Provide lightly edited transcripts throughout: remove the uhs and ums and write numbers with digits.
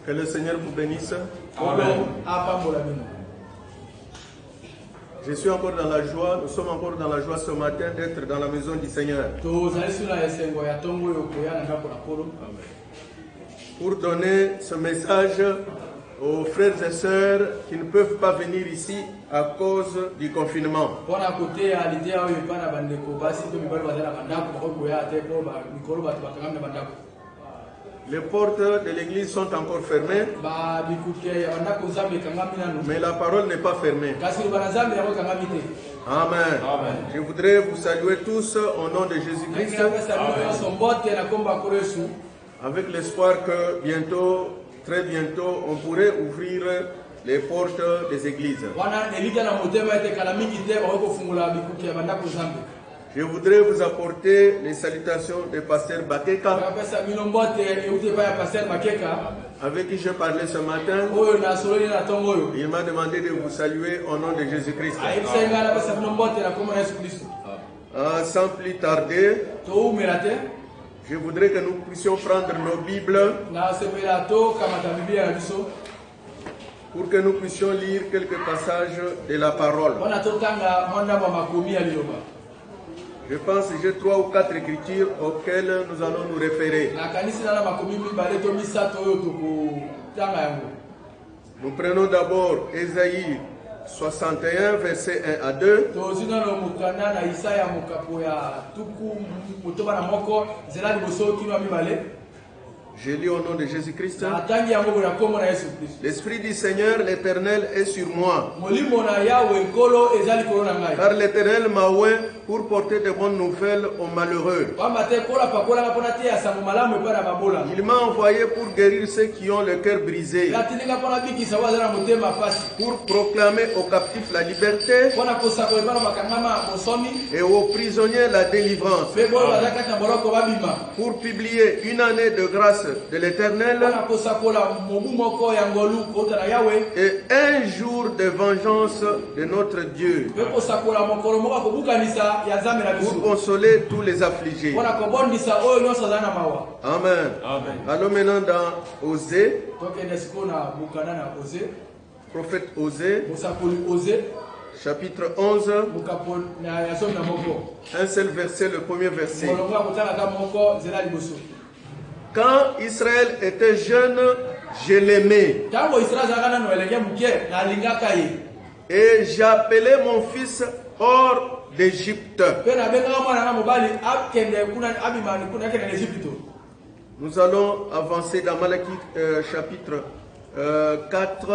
Que le Seigneur vous bénisse. Amen. Je suis encore dans la joie, nous sommes encore dans la joie ce matin d'être dans la maison du Seigneur. Pour donner ce message aux frères et sœurs qui ne peuvent pas venir ici à cause du confinement. Les portes de l'église sont encore fermées, mais la parole n'est pas fermée. Amen. Je voudrais vous saluer tous au nom de Jésus-Christ, avec l'espoir que bientôt, très bientôt, on pourrait ouvrir les portes des églises. Je voudrais vous apporter les salutations du pasteur Bakeka, avec qui je parlais ce matin. Il m'a demandé de vous saluer au nom de Jésus-Christ. Sans plus tarder, je voudrais que nous puissions prendre nos Bibles pour que nous puissions lire quelques passages de la parole. Je pense que j'ai 3 ou 4 écritures auxquelles nous allons nous référer. Nous prenons d'abord Ésaïe 61, versets 1 à 2. Je lis au nom de Jésus-Christ. L'Esprit du Seigneur, l'Éternel, est sur moi. Car l'Éternel m'a oint pour porter de bonnes nouvelles aux malheureux. Il m'a envoyé pour guérir ceux qui ont le cœur brisé, pour proclamer aux captifs la liberté et aux prisonniers la délivrance, pour publier une année de grâce de l'Éternel et un jour de vengeance de notre Dieu, pour consoler tous les affligés. Amen. Allons maintenant dans Osée, prophète Osée, chapitre 11, un seul verset, le premier verset. Quand Israël était jeune, je l'aimais. Et j'appelais mon fils hors d'Égypte. Nous allons avancer dans Malachie chapitre 4.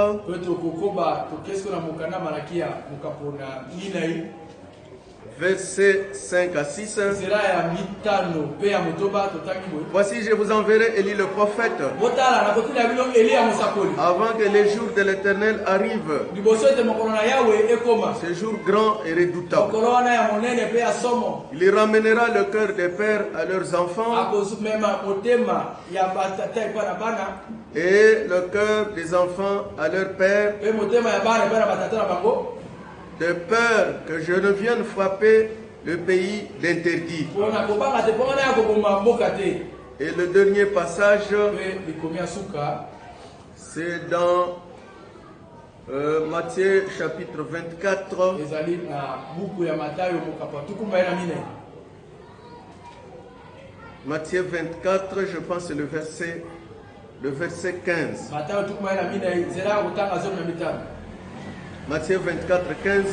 Versets 5 à 6. Voici, je vous enverrai Élie le prophète, avant que les jours de l'Éternel arrivent, ce jour grand et redoutable. Il ramènera le cœur des pères à leurs enfants et le cœur des enfants à leurs pères, de peur que je ne vienne frapper le pays d'interdit. Et le dernier passage, c'est dans Matthieu chapitre 24. Matthieu 24, je pense c'est le verset 15. Matthieu 24, 15.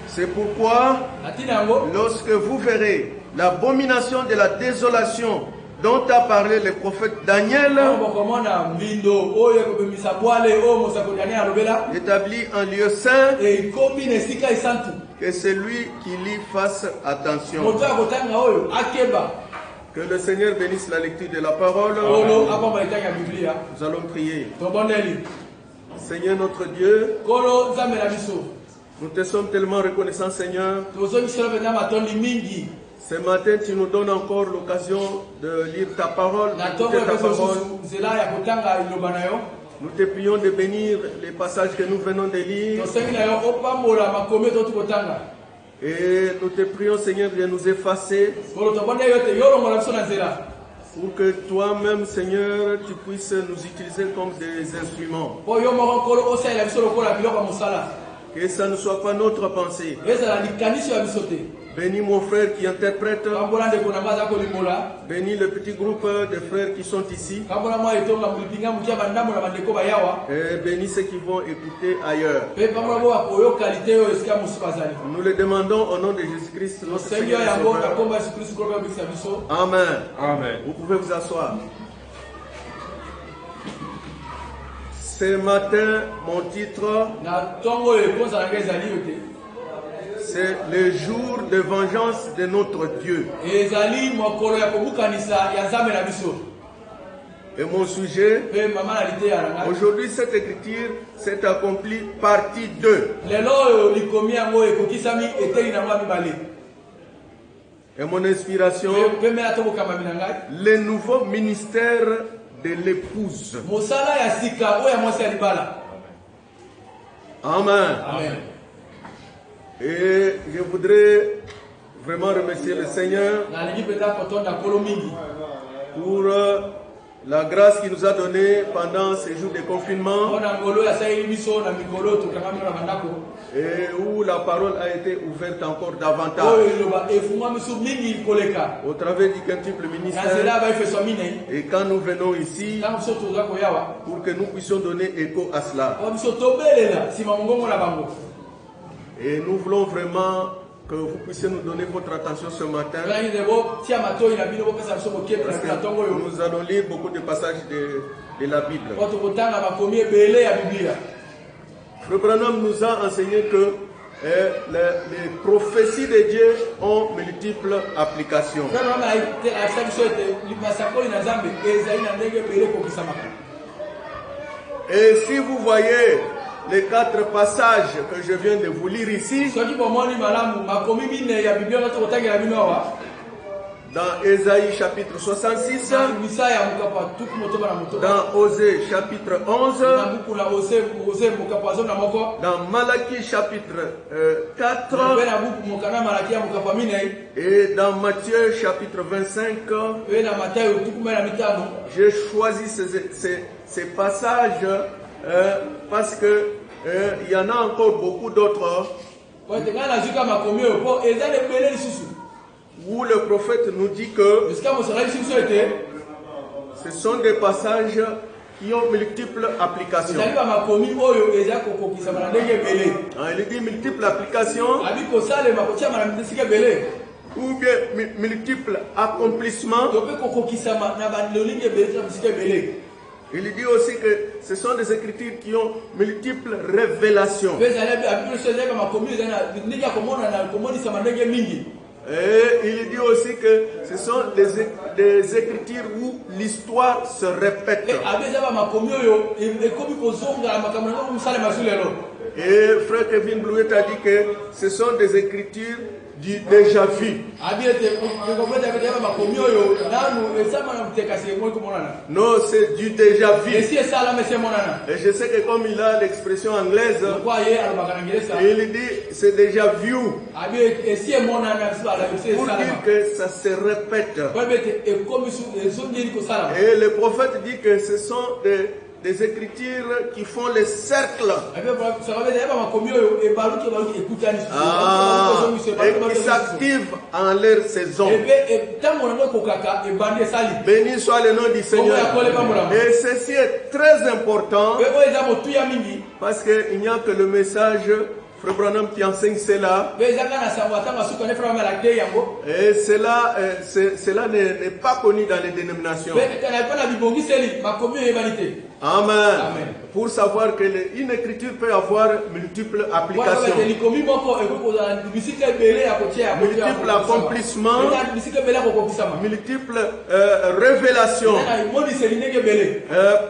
C'est pourquoi, lorsque vous verrez l'abomination de la désolation dont a parlé le prophète Daniel, établi en lieu saint, que celui qui lit fasse attention. Que le Seigneur bénisse la lecture de la parole. Nous allons prier. Seigneur notre Dieu, nous te sommes tellement reconnaissants, Seigneur. Ce matin, tu nous donnes encore l'occasion de lire ta parole, d'écouter ta parole. Nous te prions de bénir les passages que nous venons de lire. Et nous te prions, Seigneur, de nous effacer. Pour que toi-même, Seigneur, tu puisses nous utiliser comme des instruments. Que ça ne soit pas notre pensée. Bénis mon frère qui interprète. Bénis le petit groupe de frères qui sont ici. Et bénis ceux qui vont écouter ailleurs. Nous le demandons au nom de Jésus-Christ, notre Seigneur et Sauveur. Amen. Amen. Vous pouvez vous asseoir. Ce matin, mon titre, c'est le jour de vengeance de notre Dieu. Et mon sujet, aujourd'hui cette écriture s'est accomplie partie 2. Et mon inspiration, le nouveau ministère de l'épouse. Amen. Amen. Et je voudrais vraiment remercier le Seigneur pour la grâce qu'il nous a donnée pendant ces jours de confinement et où la parole a été ouverte encore davantage au travers du quintuple ministère. Et quand nous venons ici, pour que nous puissions donner écho à cela. Et nous voulons vraiment que vous puissiez nous donner votre attention ce matin. Nous allons lire beaucoup de passages de la Bible. Le Branham nous a enseigné que les prophéties de Dieu ont multiples applications. Et si vous voyez les 4 passages que je viens de vous lire ici, dans Ésaïe chapitre 66, dans Osée chapitre 11, dans Malachie chapitre 4, et dans Matthieu chapitre 25, j'ai choisi ces passages parce que il y en a encore beaucoup d'autres où le prophète nous dit que ce sont des passages qui ont multiples applications. Il dit multiples applications ou bien multiples accomplissements. Il dit aussi que ce sont des écritures qui ont multiples révélations. Et il dit aussi que ce sont des écritures où l'histoire se répète. Et frère Kevin Blouet a dit que ce sont des écritures du déjà vu. Non, c'est du déjà vu. Et je sais que comme il a l'expression anglaise, il dit c'est déjà vu. Pour dire que ça se répète. Et le prophète dit que ce sont des écritures qui font les cercles. Et qui s'activent en leur saison. Béni soit le nom du Seigneur. Et ceci est très important parce qu'il n'y a que le message Frère Branham qui enseigne cela. Et cela n'est pas connu dans les dénominations. Amen. Amen. Pour savoir qu'une écriture peut avoir multiples applications, multiples accomplissements, multiples révélations,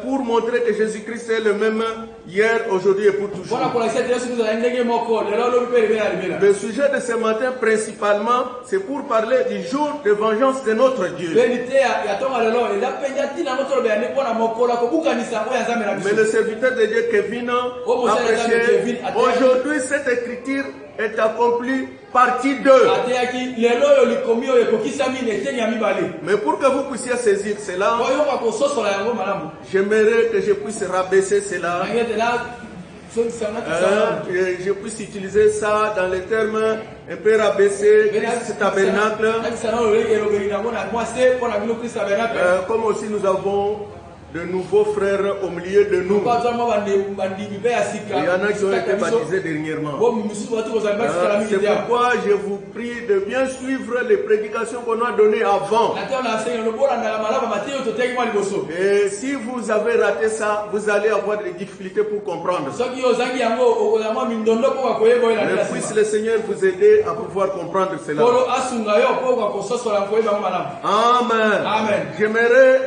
pour montrer que Jésus-Christ est le même hier, aujourd'hui et pour toujours. Le sujet de ce matin principalement, c'est pour parler du jour de vengeance de notre Dieu. Mais le serviteur de Dieu Kevin a prêché. Aujourd'hui, cette écriture est accomplie partie 2. Mais pour que vous puissiez saisir cela, j'aimerais que je puisse rabaisser cela. Je puisse utiliser ça dans les termes un peu rabaissés, Christ tabernacle. Comme aussi nous avons de nouveaux frères au milieu de nous. Il y en a qui ont été baptisés dernièrement. C'est pourquoi je vous prie de bien suivre les prédications qu'on a données avant. Et si vous avez raté ça, vous allez avoir des difficultés pour comprendre. Mais puisse le Seigneur vous aider à pouvoir comprendre cela. Amen. Amen. J'aimerais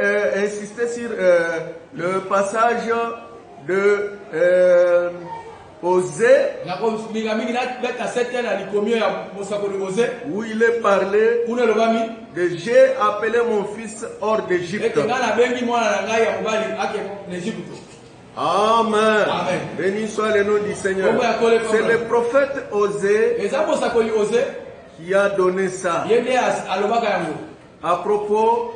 insister sur le passage de Osée, où il est parlé de j'ai appelé mon fils hors d'Égypte. Amen. Amen. Béni soit le nom du Seigneur. C'est le prophète Osée qui a donné ça à propos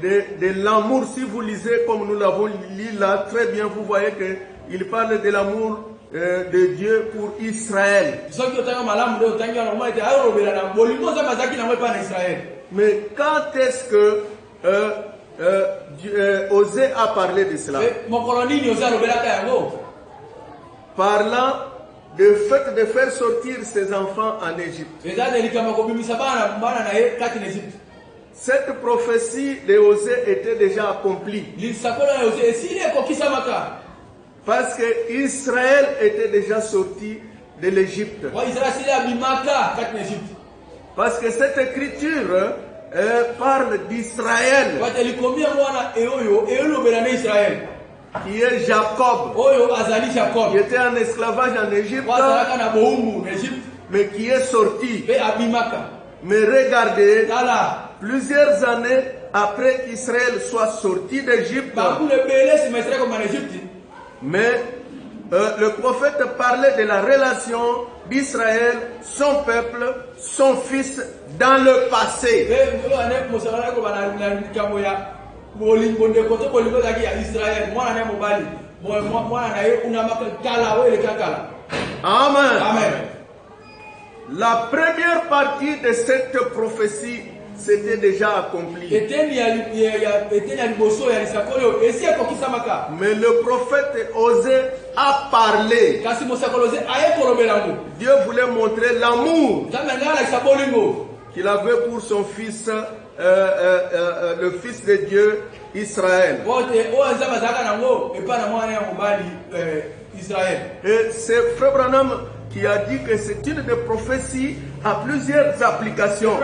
de l'amour. Si vous lisez comme nous l'avons lu là, très bien, vous voyez qu'il parle de l'amour de Dieu pour Israël. Mais quand est-ce que Osée a parlé de cela? Parlant du fait de faire sortir ses enfants en Égypte. Cette prophétie de Osée était déjà accomplie. Parce que Israël était déjà sorti de l'Égypte. Parce que cette écriture parle d'Israël, qui est Jacob, qui était en esclavage en Égypte, mais qui est sorti. Mais regardez, plusieurs années après qu'Israël soit sorti d'Égypte, mais le prophète parlait de la relation d'Israël, son peuple, son fils dans le passé. Amen. Amen. La première partie de cette prophétie c'était déjà accompli. Mais le prophète Osée a parlé. Dieu voulait montrer l'amour qu'il avait pour son fils, le fils de Dieu, Israël. Et c'est Frère Branham qui a dit que c'est une des prophéties à plusieurs applications.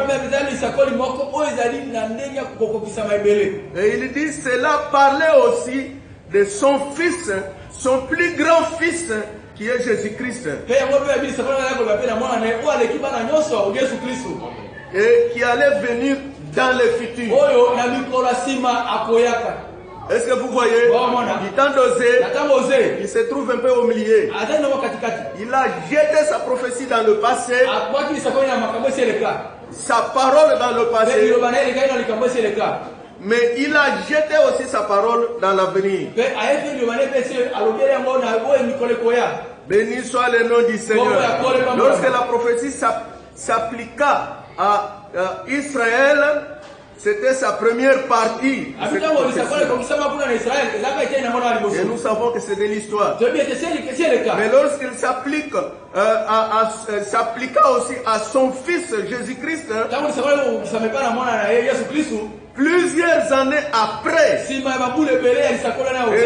Et il dit cela parlait aussi de son fils, son plus grand fils, qui est Jésus-Christ. Et qui allait venir dans le futur. Est-ce que vous voyez? Du temps d'Osée, il se trouve un peu au milieu. Il a jeté sa prophétie dans le passé, sa parole dans le passé, mais il a jeté aussi sa parole dans l'avenir. Béni soit le nom du Seigneur. Lorsque la prophétie s'appliqua à Israël, c'était sa première partie. Et nous savons que c'est de l'histoire. Mais lorsqu'il s'appliqua aussi à son fils Jésus-Christ, plusieurs années après, et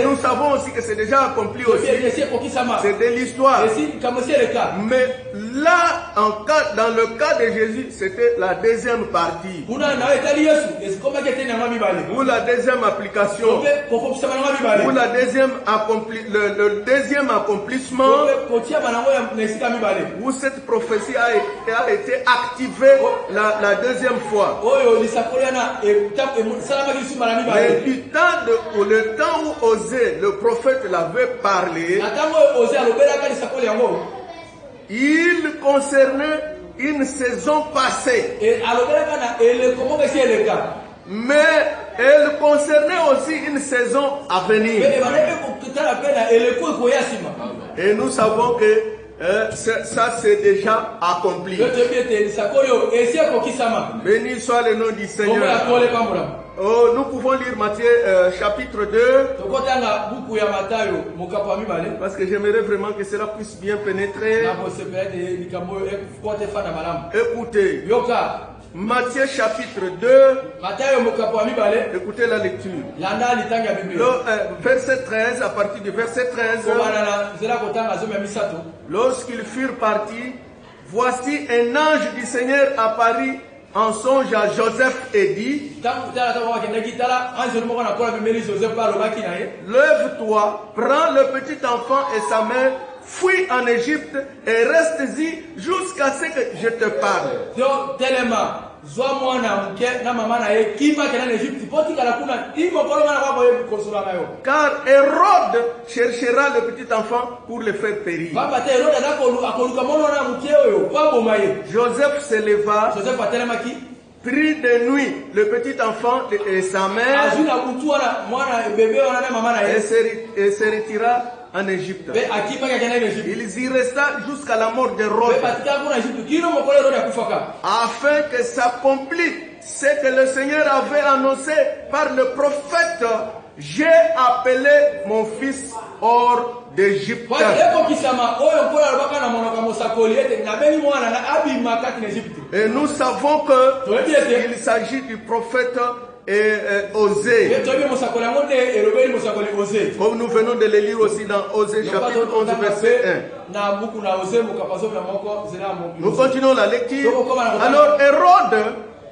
nous savons aussi que c'est déjà accompli aussi, c'est de l'histoire. Mais là, dans le cas de Jésus, c'était la deuxième partie, ou la deuxième application, ou la deuxième le deuxième accomplissement, où cette prophétie a été activée la deuxième fois. Mais le temps où Osée, le prophète, l'avait parlé, il concernait une saison passée. Mais elle concernait aussi une saison à venir. Et nous savons que ça c'est déjà accompli. Béni soit le nom du Seigneur. Oh, nous pouvons lire Matthieu chapitre 2. Parce que j'aimerais vraiment que cela puisse bien pénétrer. Écoutez. Matthieu chapitre 2. Écoutez la lecture. Verset 13, à partir du verset 13. Lorsqu'ils furent partis, voici un ange du Seigneur apparut en songe à Joseph et dit: lève-toi, prends le petit enfant et sa mère, fuis en Égypte et reste-y jusqu'à ce que je te parle. Car Hérode cherchera le petit enfant pour le faire périr. Joseph se leva, prit de nuit le petit enfant et sa mère et se retira en Égypte. Il y resta jusqu'à la mort d'Hérode, afin que s'accomplisse ce que le Seigneur avait annoncé par le prophète: j'ai appelé mon fils hors d'Égypte. Et nous savons qu'il s'agit du prophète Osée. Comme nous venons de le lire aussi dans Osée chapitre 11 verset 1. Nous continuons la lecture. Alors Hérode,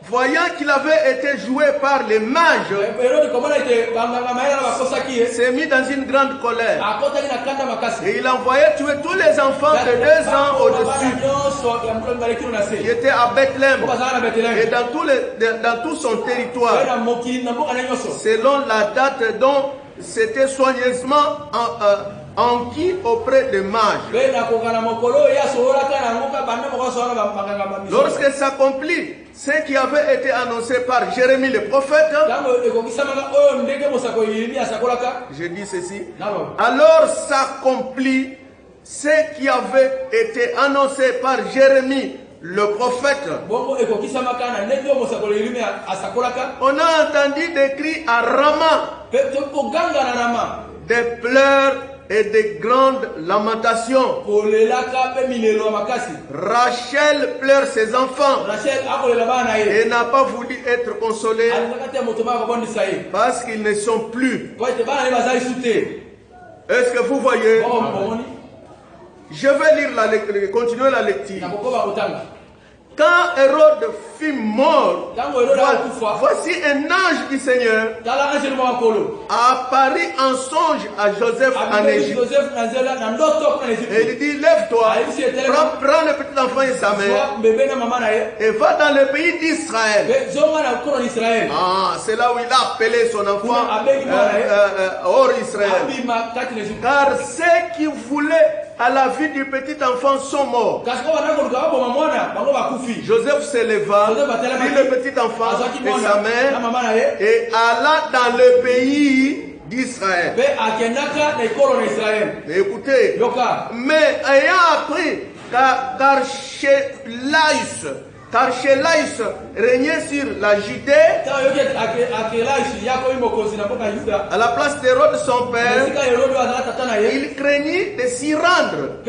voyant qu'il avait été joué par les mages, s'est mis dans une grande colère. Et il envoyait tuer tous les enfants de 2 ans au-dessus qui étaient à Bethléem et dans tout son territoire, selon la date dont c'était soigneusement enquis auprès des mages. Lorsque s'accomplit ce qui avait été annoncé par Jérémie le prophète, je dis ceci, alors s'accomplit ce qui avait été annoncé par Jérémie le prophète. On a entendu des cris à Rama, des pleurs et de grandes lamentations. Rachel pleure ses enfants et n'a pas voulu être consolée parce qu'ils ne sont plus. Est-ce que vous voyez? Je vais lire continuer la lecture. Quand Hérode fut mort, voici un ange du Seigneur apparut en songe à Joseph en Égypte. Et il dit: lève-toi, prends le petit enfant et sa mère et va dans le pays d'Israël. Ah, c'est là où il a appelé son enfant hors Israël. Car ceux qui voulaient à la vie du petit enfant sont morts. Joseph se leva, prit le petit enfant et sa mère et alla dans le pays d'Israël. Écoutez, mais ayant appris qu'Archélaïs régnait sur la Judée à la place d'Hérode son père, il craignit de s'y rendre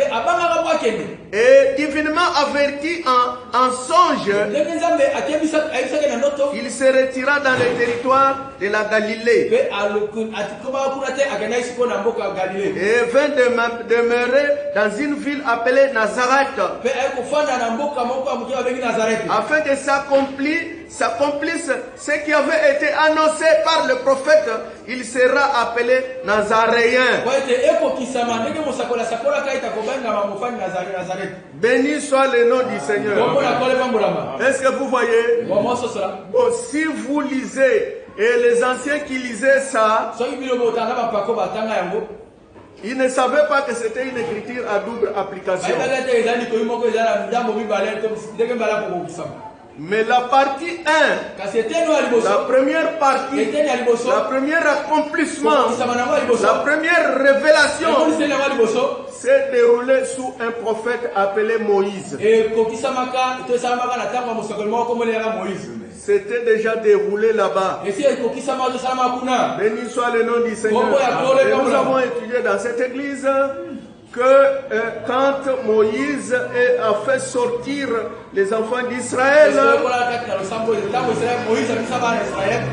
et divinement averti en songe, il se retira dans le territoire de la Galilée et vint demeurer dans une ville appelée Nazareth, afin que s'accomplisse ce qui avait été annoncé par le prophète: il sera appelé Nazaréen. Béni soit le nom du Seigneur. Est-ce que vous voyez? Oh, si vous lisez, et les anciens qui lisaient ça, Ils ne savaient pas que c'était une écriture à double application. Mais la partie 1, la première partie, la première accomplissement, la première révélation s'est déroulée sous un prophète appelé Moïse. C'était déjà déroulé là-bas. Béni soit le nom du Seigneur. Et nous avons étudié dans cette église que quand Moïse a fait sortir les enfants d'Israël,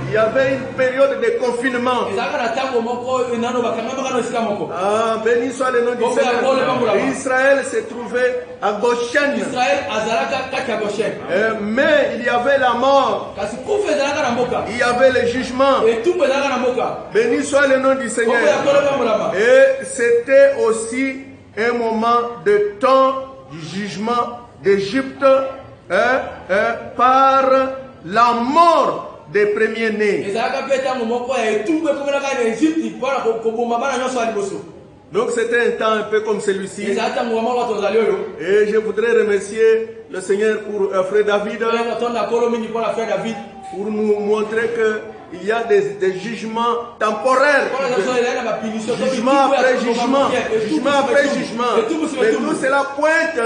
il y avait une période de confinement. Ah, béni soit le nom du Seigneur. Israël se trouvait à Goshen. Mais il y avait la mort. Il y avait le jugement. Béni soit le nom du Seigneur. Et c'était aussi un moment de temps du jugement d'Égypte par la mort des premiers-nés. Donc c'était un temps un peu comme celui-ci. Et je voudrais remercier le Seigneur pour Frère David, pour nous montrer que il y a des jugements temporaires. Jugement après jugement. Jugement après jugement. Mais tout cela pointe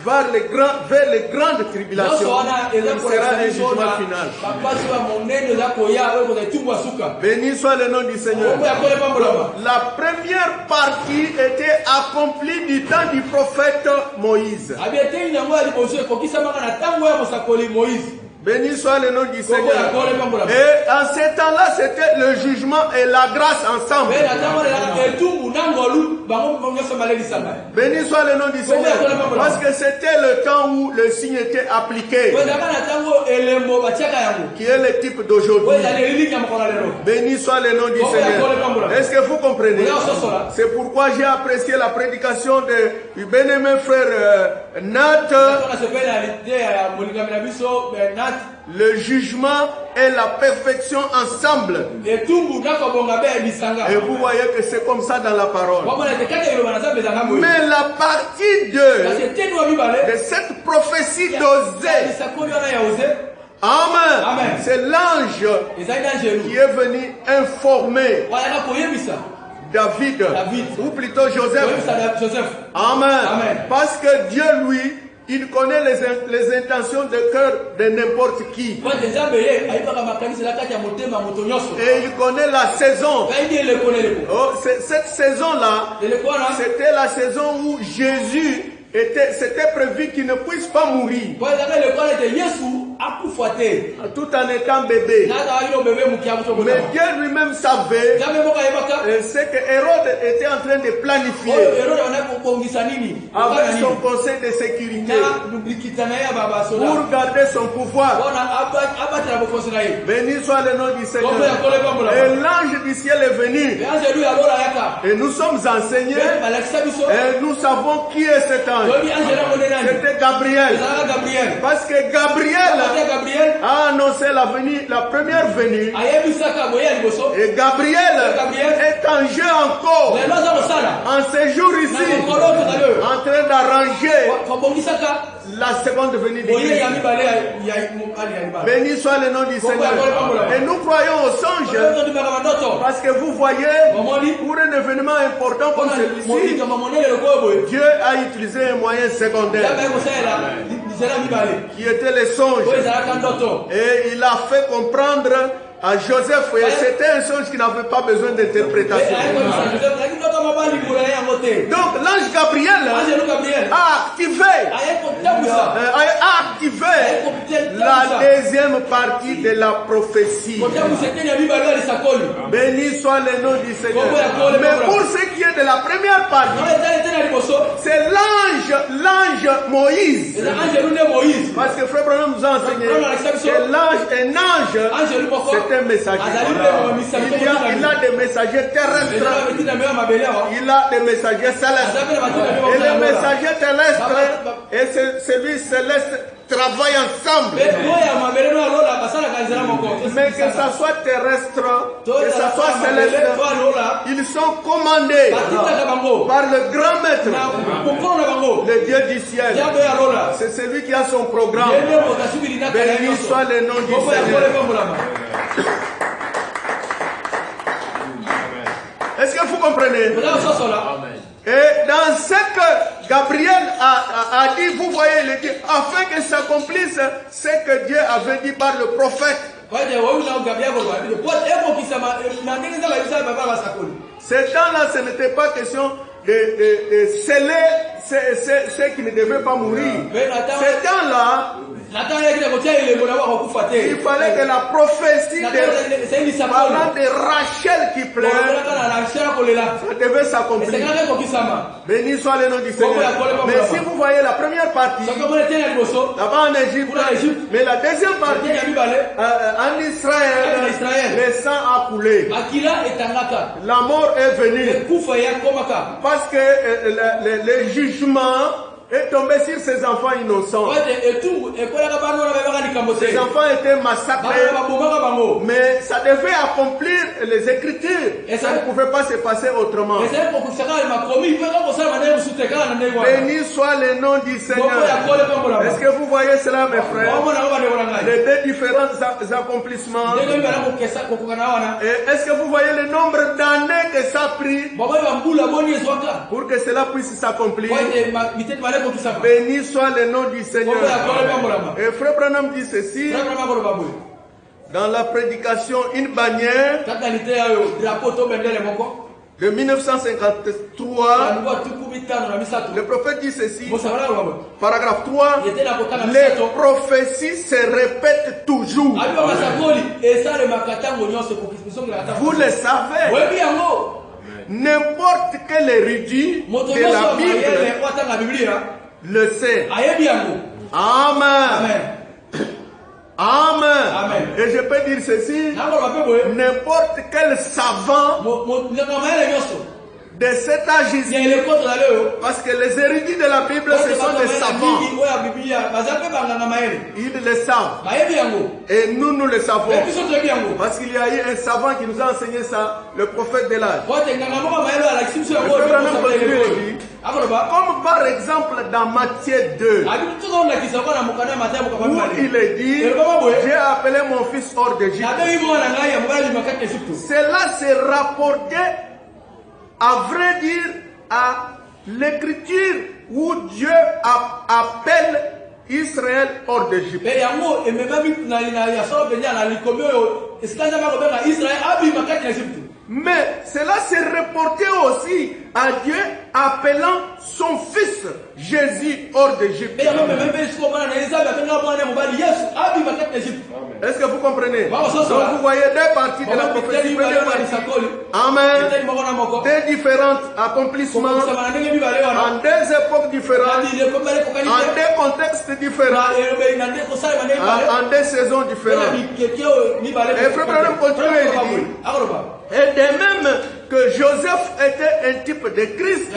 vers les grandes tribulations. Il sera un jugement final. Béni soit le nom du Seigneur. La première partie était accomplie du temps du prophète Moïse. Béni soit le nom du Seigneur. Et en ce temps-là, c'était le jugement et la grâce ensemble. Béni soit le nom du Seigneur. Parce que c'était le temps où le signe était appliqué. Qui est le type d'aujourd'hui. Béni soit le nom du Seigneur. Est-ce que vous comprenez? C'est pourquoi j'ai apprécié la prédication du bien-aimé frère Nat. Le jugement et la perfection ensemble. Et vous voyez que c'est comme ça dans la parole. Mais la partie 2 de cette prophétie d'Osée, Amen. C'est l'ange qui est venu informer David. Ou plutôt Joseph. Amen. Parce que Dieu, lui, il connaît les intentions de cœur de n'importe qui. Et il connaît la saison. Oh, cette saison-là, c'était la saison où Jésus c'était prévu qu'il ne puisse pas mourir. Tout en étant bébé. Mais Dieu lui-même savait ce que Hérode était en train de planifier avec son conseil de sécurité pour garder son pouvoir. Béni soit le nom du Seigneur. Et l'ange du ciel est venu. Et nous sommes enseignés. Et nous savons qui est cet ange. C'était Gabriel. Parce que Gabriel a annoncé la première venue. Et Gabriel est en jeu encore. En séjour ici. En train d'arranger la seconde venue de Christ. Béni soit le nom du Seigneur. Et nous croyons au songe. Parce que vous voyez, pour un événement important comme celui-ci, Dieu a utilisé un moyen secondaire qui était les songes. Et il a fait comprendre à Joseph, et c'était un songe qui n'avait pas besoin d'interprétation. Donc l'ange Gabriel a activé la deuxième partie de la prophétie. Béni soit le nom du Seigneur. Mais pour ce qui est de la première partie, c'est l'ange Moïse. Parce que Frère Branham nous a enseigné que un ange, c'est un messager. Il a des messagers terrestres. Il a des messagers célestes. Et les messagers terrestres et celui céleste travaillent ensemble. Mais que ça soit terrestre, que ça soit céleste, ils sont commandés par le grand maître, le Dieu du ciel. C'est celui qui a son programme. Béni soit le nom du Seigneur. Est-ce que vous comprenez? Et dans ce que Gabriel a dit, vous voyez, il dit, afin que s'accomplisse ce que Dieu avait dit par le prophète. Ces temps-là, ce n'était pas question de sceller ceux qui ne devaient pas mourir. Ces temps-là, il fallait que la prophétie parlant de Rachel qui pleure, ça devait s'accomplir. Béni soit le nom du Seigneur. Mais si vous voyez la première partie, là-bas en Égypte, mais la deuxième partie, en Israël, le sang a coulé. La mort est venue. Parce que le jugement est tombé sur ces enfants innocents. Ces enfants étaient massacrés, mais ça devait accomplir les Écritures. Ça ne pouvait pas se passer autrement. Béni soit le nom du Seigneur. Est-ce que vous voyez cela, mes frères? Les deux différents accomplissements. Est-ce que vous voyez le nombre d'années que ça a pris pour que cela puisse s'accomplir? Béni soit le nom du Seigneur. Et Frère Branham dit ceci dans la prédication, une bannière de 1953. Le prophète dit ceci, paragraphe 3, les prophéties se répètent toujours. Vous le savez. N'importe quel érudit de la Bible le sait. Amen. Amen. Et je peux dire ceci, n'importe quel savant de cet âge ici, parce que les érudits de la Bible, ce sont des savants. Ils le savent. Et nous le savons. Parce qu'il y a eu un savant qui nous a enseigné ça, le prophète de l'âge. Comme par exemple dans Matthieu 2, où il est dit, j'ai appelé mon fils hors d'Égypte. Cela s'est rapporté, à vrai dire, à l'écriture où Dieu appelle Israël hors d'Égypte. Mais cela s'est reporté aussi à Dieu appelant son fils Jésus hors d'Égypte. Est-ce que vous comprenez? Donc vous voyez deux parties de la prophétie. Amen. Deux différents accomplissements en deux époques différentes, en deux contextes différents, en deux saisons différentes. Et Frère Branham continue et dit, et de même que Joseph était un type de Christ,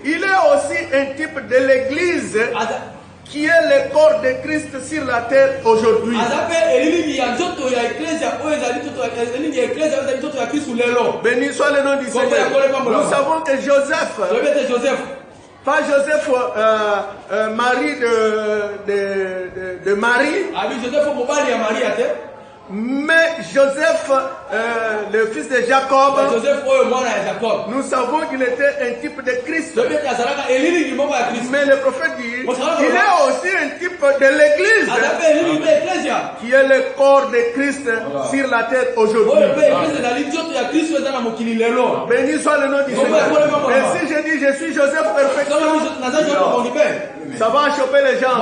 il est aussi un type de l'Église qui est le corps de Christ sur la terre aujourd'hui. Béni soit le nom du Seigneur. Nous savons que Joseph, pas Joseph, mari de Marie, mais Joseph, le fils de Jacob, nous savons qu'il était un type de Christ. Mais le prophète dit qu'il est aussi un type de l'Église, qui est le corps de Christ sur la terre aujourd'hui. Béni soit le nom du Seigneur. Et si je dis je suis Joseph perfection, ça va choper les gens.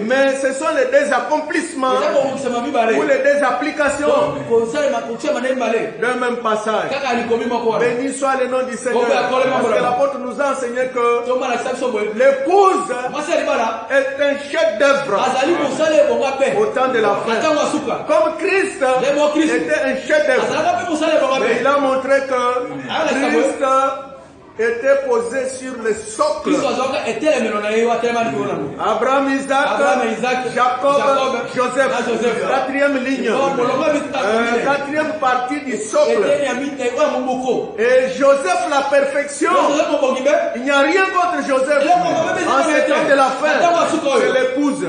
Mais ce sont les deux accomplissements ou les deux applications d'un même passage. Béni soit le nom du Seigneur. Parce que l'apôtre nous a enseigné que l'épouse est un chef d'œuvre au temps de la fin. Comme Christ était un chef d'œuvre. Mais il a montré que Christ était posé sur le socle. Abraham, Isaac, Jacob, Joseph. Quatrième ligne. Quatrième partie du socle. Et Joseph, la perfection. Il n'y a rien contre Joseph. En ce temps de la fin, c'est l'épouse.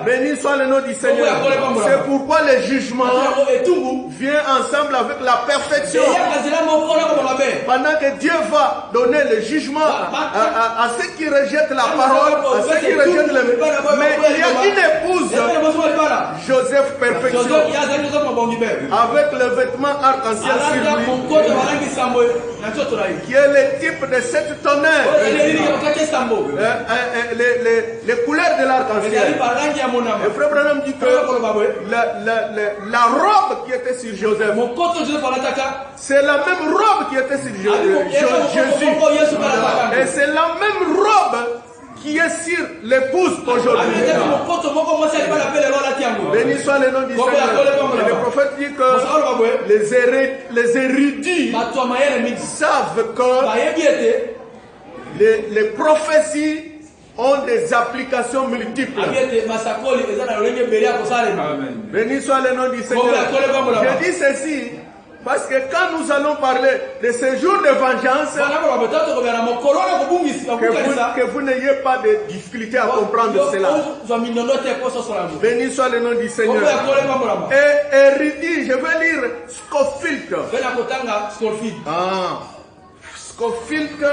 Béni soit le nom du Seigneur. C'est pourquoi le jugement vient ensemble avec la perfection. Pendant que Dieu va donner le jugement à ceux qui rejettent la parole, à ceux qui rejettent le... Mais il y a une épouse, Joseph perfection, avec le vêtement arc-en-ciel sur lui, qui est le type de cette tonnerre, les couleurs de l'arc-en-ciel. Et Frère Branham dit que la robe qui était sur Joseph, c'est la même robe qui était sur Jésus. Et c'est la même robe qui est sur l'épouse aujourd'hui. Béni soit le nom du Seigneur. Et le prophète dit que les érudits savent que les prophéties ont des applications multiples. Béni soit le nom du Seigneur. Je dis ceci parce que quand nous allons parler de ce jour de vengeance, que vous n'ayez pas de difficulté à comprendre cela. Béni soit le nom du Seigneur. Et érudit, je vais lire Scofield. Scofield,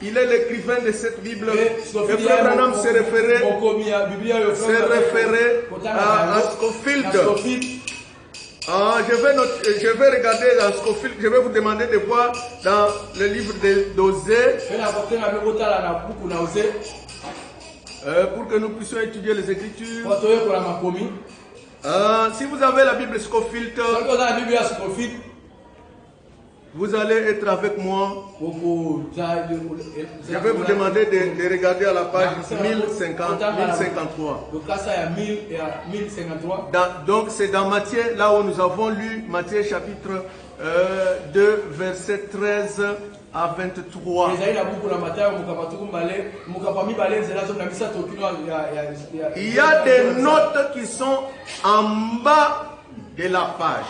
il est l'écrivain de cette Bible. Le frère Branham s'est référé à Scofield. Je vais regarder dans Scofield, je vais vous demander de voir dans le livre d'Osée pour que nous puissions étudier les Écritures. Si vous avez la Bible Scofield, vous allez être avec moi. Je vais vous demander de regarder à la page 1053. Donc c'est dans Matthieu, là où nous avons lu Matthieu chapitre 2, verset 13 à 23. Il y a des notes qui sont en bas de la page.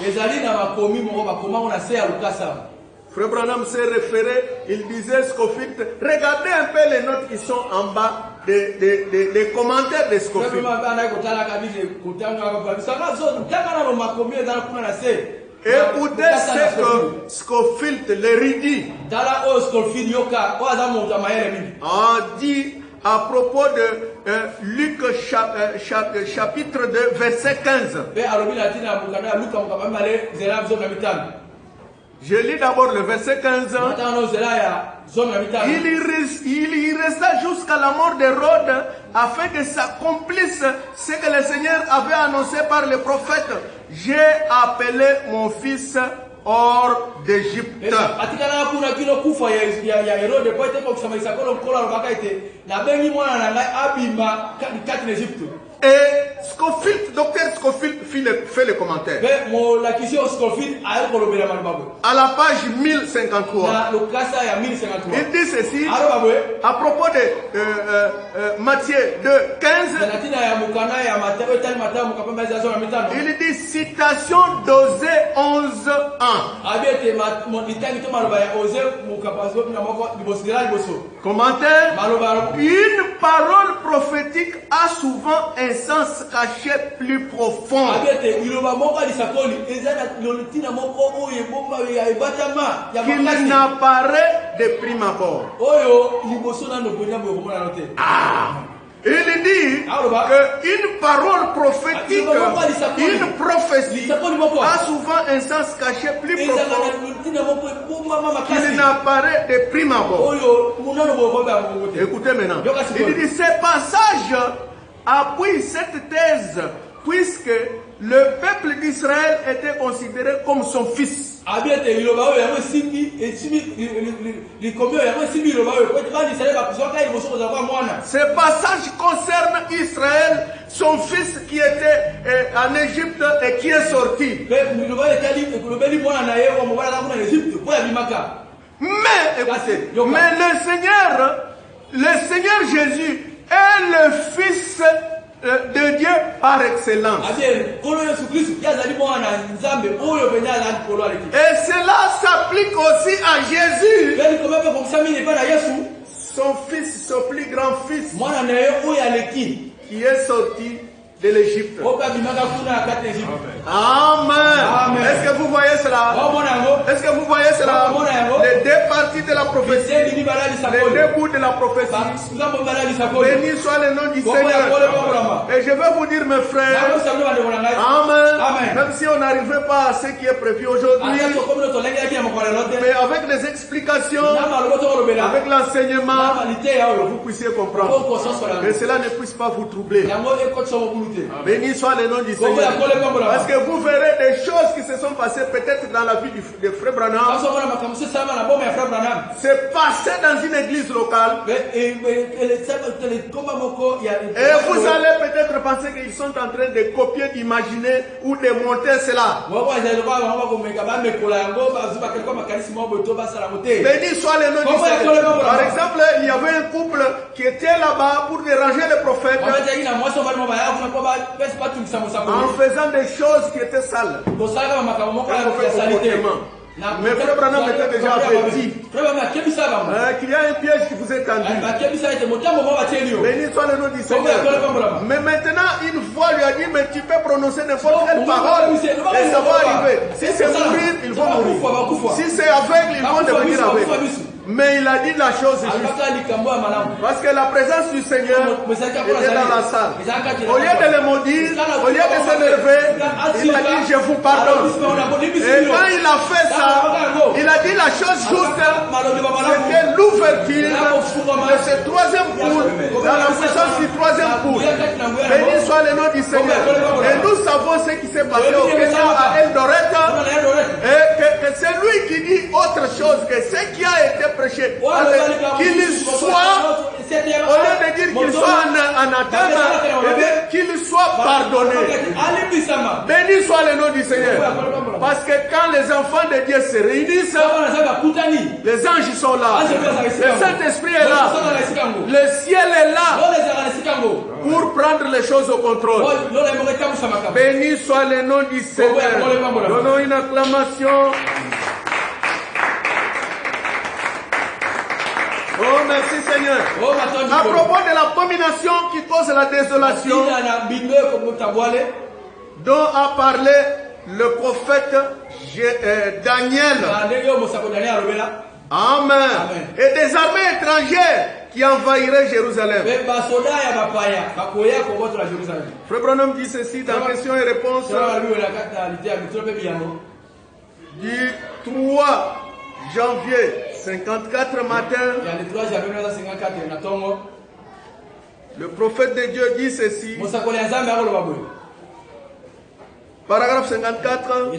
Frère Branham s'est référé, il disait Scofield, regardez un peu les notes qui sont en bas des commentaires de Scofield. Écoutez ce que Scofield, l'érudit, a dit à propos de Luc chapitre 2, verset 15. Je lis d'abord le verset 15. Il y resta jusqu'à la mort d'Hérode afin que s'accomplisse ce que le Seigneur avait annoncé par le prophète. J'ai appelé mon fils hors d'Égypte. Et Scofield, docteur Scofield fait le commentaire. À la page 1053. Il dit ceci à propos de Matthieu 2, 15. Il dit citation d'Osée 11, 1. Commentaire. Une parole prophétique a souvent un sens caché plus profond qu'il n'apparaît de prime abord. Il dit qu'une parole prophétique, une prophétie a souvent un sens caché plus profond qu'il n'apparaît de prime abord. Écoutez maintenant. Il dit ces passages appuient cette thèse puisque le peuple d'Israël était considéré comme son fils. Ce passage concerne Israël, son fils qui était en Égypte et qui est sorti. Mais, écoutez, mais le Seigneur Jésus est le Fils de Dieu par excellence. Et cela s'applique aussi à Jésus. Son fils, son plus grand fils, qui est sorti de l'Égypte. Amen. Est-ce que vous voyez cela? Est-ce que vous voyez cela? Les deux parties de la prophétie, les deux bouts de la prophétie. Béni soit le nom du Seigneur. Et je vais vous dire, mes frères, Amen. Même si on n'arriverait pas à ce qui est prévu aujourd'hui, mais avec les explications, avec l'enseignement, vous puissiez comprendre. Que cela ne puisse pas vous troubler. Béni soit le nom du Seigneur. Parce que vous verrez des choses qui se sont passées peut-être dans la vie de Frère Branham. C'est passé dans une église locale. Et vous allez peut-être penser qu'ils sont en train de copier, d'imaginer ou de monter cela. Béni soit le nom du Seigneur. Par exemple, il y avait un couple qui était là-bas pour déranger le prophète. En faisant des choses qui étaient sales. Mais Frère Branham était déjà averti qu'il y a un piège qui vous est tendu. Béni soit le nom du Seigneur. Mais maintenant, une fois, lui a dit, mais tu peux prononcer n'importe quelle parole et ça va arriver. Si c'est mourir, ils vont mourir. Si c'est aveugle, ils vont devenir aveugles. Mais il a dit la chose juste. Parce que la présence du Seigneur était dans la salle. Au lieu de le maudire, au lieu de s'énerver, il a dit, je vous pardonne. Et quand il a fait ça, il a dit la chose juste, c'était l'ouverture de ce troisième poule, dans la puissance du troisième poule. Béni soit le nom du Seigneur. Et nous savons ce qui s'est passé au Kenya à Eldoret. Et que c'est lui qui dit autre chose que ce qui a été prêché. Qu'il soit, au lieu de dire qu'il soit en attente, qu'il soit pardonné. Béni soit le nom du Seigneur. Parce que quand les enfants de Dieu se réunissent, les anges sont là. Le Saint-Esprit est là. Le ciel est là pour prendre les choses au contrôle. Béni soit le nom du Seigneur. Donnons une acclamation. Oh, merci Seigneur. À propos de l'abomination qui cause la désolation, dont a parlé le prophète Daniel. Amen. Et des armées étrangères qui envahiraient Jérusalem. Frère Branham dit ceci dans questions et réponses du 3 janvier 54 matin. Le prophète de Dieu dit ceci. Paragraphe 54.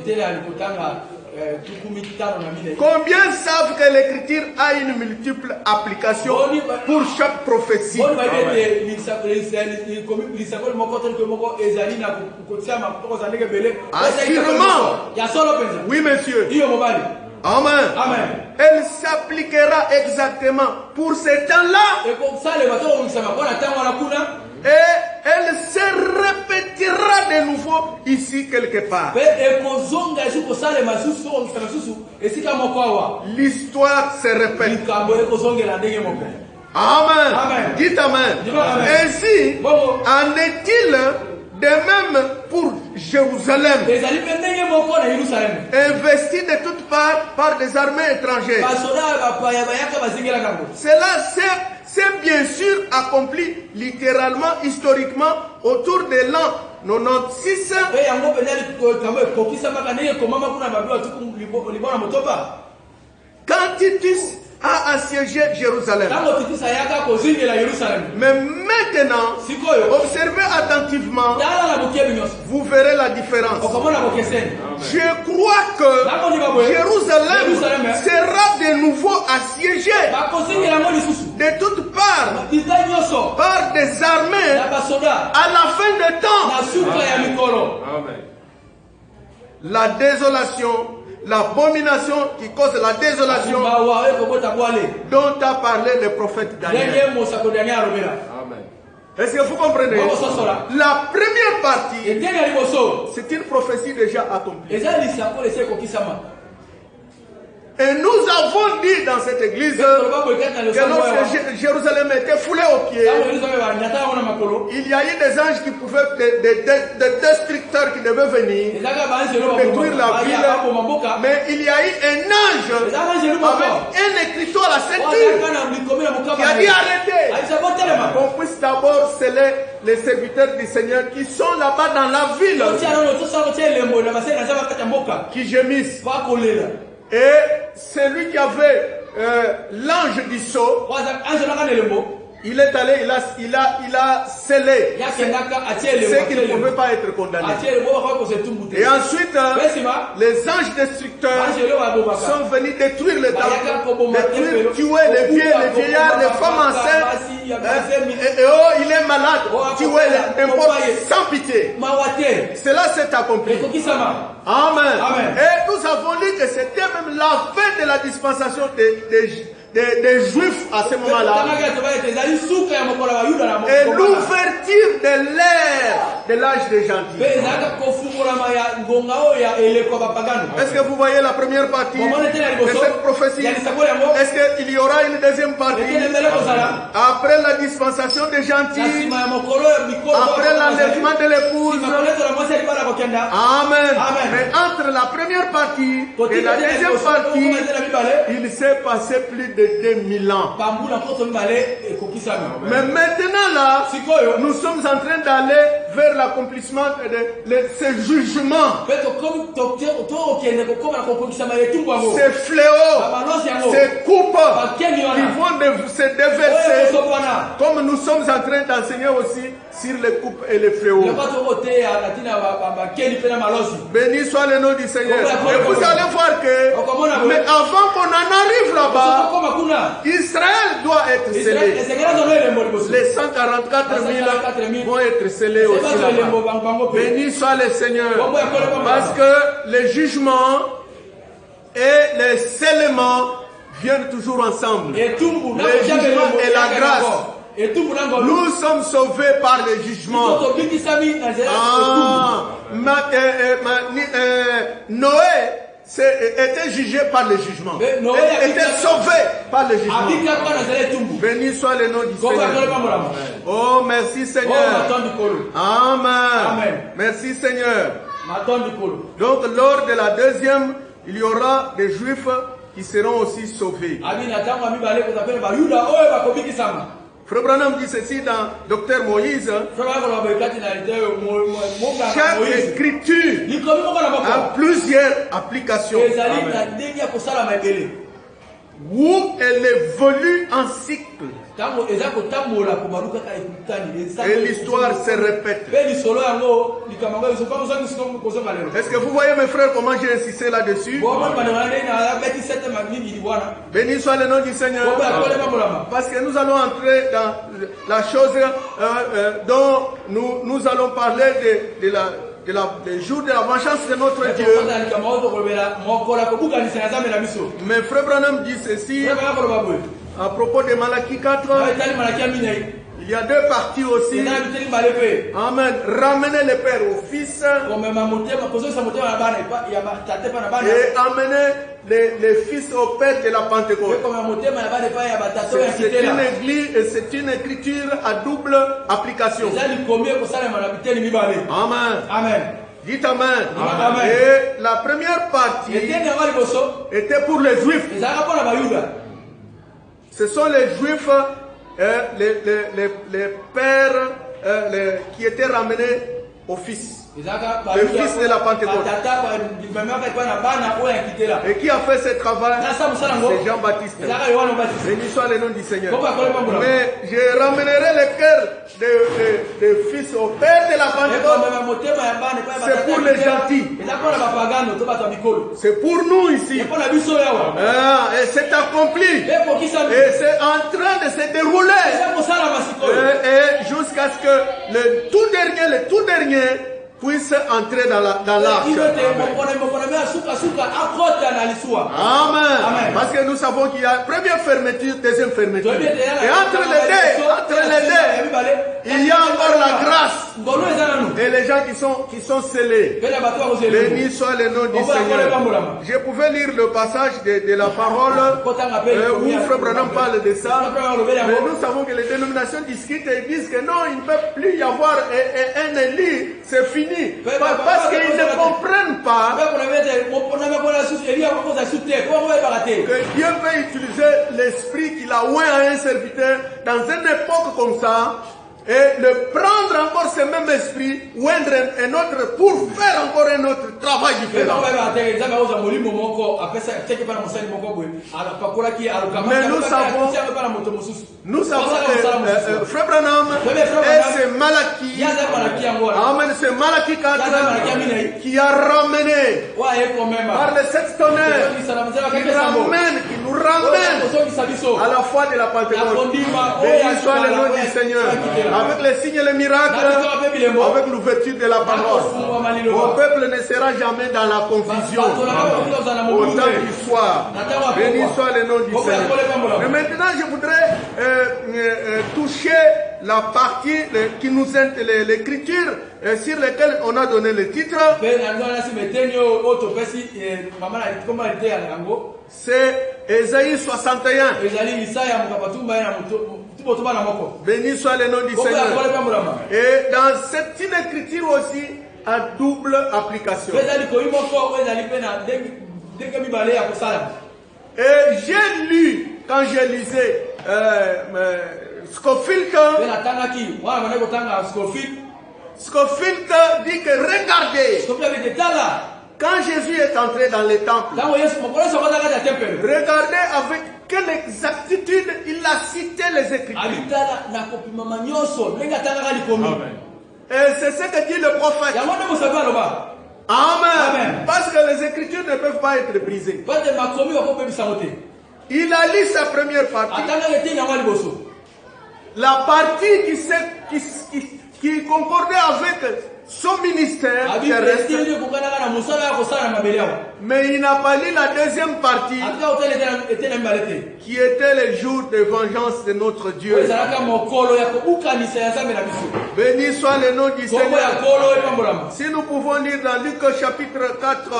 Combien savent que l'écriture a une multiple application pour chaque prophétie? Assurément. Oui, monsieur. Amen. Amen. Elle s'appliquera exactement pour ces temps-là. Et elle se répétera de nouveau ici quelque part. L'histoire se répète. Amen. Amen. Dites amen. Ainsi, en est-il de même pour Jérusalem, investi de toutes parts par des armées étrangères. Cela c'est bien sûr accompli littéralement, historiquement, autour de l'an 96. Quand Titus a assiégé Jérusalem. Mais maintenant, observez attentivement, vous verrez la différence. Je crois que Jérusalem sera de nouveau assiégé de toutes parts par des armées à la fin des temps. La désolation l'abomination qui cause la désolation dont a parlé le prophète Daniel. Amen. Est-ce que vous comprenez? La première partie, c'est une prophétie déjà accomplie. Et nous avons dit dans cette église que lorsque Jérusalem était foulée aux pieds, il y a eu des anges qui pouvaient, des destructeurs qui devaient venir détruire la ville. Mais il y a eu un ange avec un écriteau à la ceinture qui a dit arrêtez. Qu'on puisse d'abord sceller les serviteurs du Seigneur qui sont là-bas dans la ville, qui gémissent. Et celui qui avait l'ange du sceau, il est allé, il a scellé ce qui ne pouvait pas être condamné. Et ensuite, les anges destructeurs sont venus détruire le temple, tuer les vieux, les vieillards, les femmes enceintes. Et oh, il est malade, tuer n'importe sans pitié. Cela s'est accompli. Amen. Et nous avons lu que c'était même la fin de la dispensation des Juifs à ce moment-là. Et l'ouverture de l'ère de l'âge des gentils. Est-ce que vous voyez la première partie de cette prophétie? Est-ce qu'il y aura une deuxième partie? Après la dispensation des gentils, après l'enlèvement de l'épouse. Amen. Mais entre la première partie et la deuxième partie, il s'est passé plus de 2000 ans. Mais maintenant là, nous sommes en train d'aller vers l'accomplissement de ces jugements, ces fléaux, ces coupes qui vont se déverser, comme nous sommes en train d'enseigner aussi sur les coupes et les fléaux. Béni soit le nom du Seigneur. Et vous allez voir que, mais avant qu'on en arrive là-bas, Israël doit être scellé. Les 144 000 vont être scellés aussi là-bas. Béni soit le Seigneur. Parce que les jugements et les scellements viennent toujours ensemble. Les jugements et la grâce. Nous sommes sauvés par le jugement. Noé était jugé par le jugement. Était sauvé par le jugement. Béni soit le nom du Seigneur. Oh, merci Seigneur. Amen. Merci Seigneur. Donc lors de la deuxième, il y aura des Juifs qui seront aussi sauvés. Frère Branham dit ceci dans Docteur Moïse. Chaque écriture a plusieurs applications. Où elle évolue en cycle. Et l'histoire se répète. Est-ce que vous voyez mes frères comment j'ai insisté là-dessus? Béni soit le nom du Seigneur. Parce que nous allons entrer dans la chose dont nous allons parler des jours de la vengeance de notre Dieu. Mais Frère Branham dit ceci à propos de Malachie 4. Il y a deux parties aussi. Amen. Ramener le Père au Fils. Et amener les Fils au Père de la Pentecôte. C'est une église et c'est une écriture à double application. Amen. Dites Amen. Et la première partie était pour les Juifs. Ce sont les Juifs, les pères qui étaient ramenés au Fils. Le Fils de la Pentecôte. Et qui a fait ce travail? C'est Jean-Baptiste. Béni soit le nom du Seigneur. Mais je ramènerai le cœur des fils au Père de la Pentecôte. C'est pour les gentils. C'est pour nous ici. Et c'est accompli. Et c'est en train de se dérouler. Et jusqu'à ce que le tout dernier puisse entrer dans l'arche. Amen. Parce que nous savons qu'il y a première fermeture, deuxième fermeture. Et entre les deux, il y a encore la grâce. Et les gens qui sont scellés. Béni soit le nom du Seigneur. Je pouvais lire le passage de la parole où Frère Branham parle de ça. Mais nous savons que les dénominations discutent et disent que non, il ne peut plus y avoir un élu. C'est fini. Parce qu'ils ne comprennent pas que Dieu peut utiliser l'esprit qu'il a oint à un serviteur dans une époque comme ça et le prendre encore ce même esprit, oindre un autre pour faire encore un autre travail différent. Mais nous savons que Frère Branham et c'est Malachie, Amen, c'est Malachie 4 qui a ramené par les sept tonnerres, qui nous ramène à la foi de la Pentecôte. Béni soit le nom du Seigneur. Avec les signes et les miracles, avec l'ouverture de la parole. Mon peuple ne sera jamais dans la confusion. Au temps du soir. Béni soit le nom du Seigneur. Mais maintenant, je voudrais toucher la partie qui nous est l'écriture sur laquelle on a donné le titre. C'est Ésaïe 61. Béni soit le nom du Seigneur. Et dans cette écriture aussi, à double application. Et j'ai lu, quand je lisais Scofield dit que regardez, quand Jésus est entré dans le temple, regardez avec quelle exactitude il a cité les Écritures. Et c'est ce que dit le prophète. Amen. Parce que les Écritures ne peuvent pas être brisées. Il a lu sa première partie. La partie qui concordait avec son ministère terrestre, mais il n'a pas lu la deuxième partie qui était le jour de vengeance de notre Dieu. Béni soit le nom du Seigneur. Si nous pouvons lire dans Luc chapitre 4.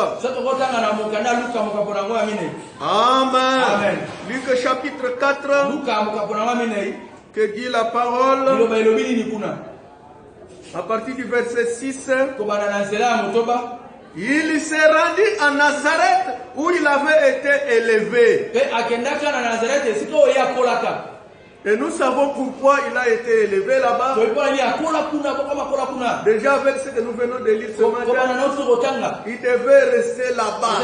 Amen. Luc chapitre 4. Que dit la parole? À partir du verset 6, il s'est rendu à Nazareth où il avait été élevé. Et nous savons pourquoi il a été élevé là-bas. Déjà avec ce que nous venons de lire ce matin, il devait rester là-bas.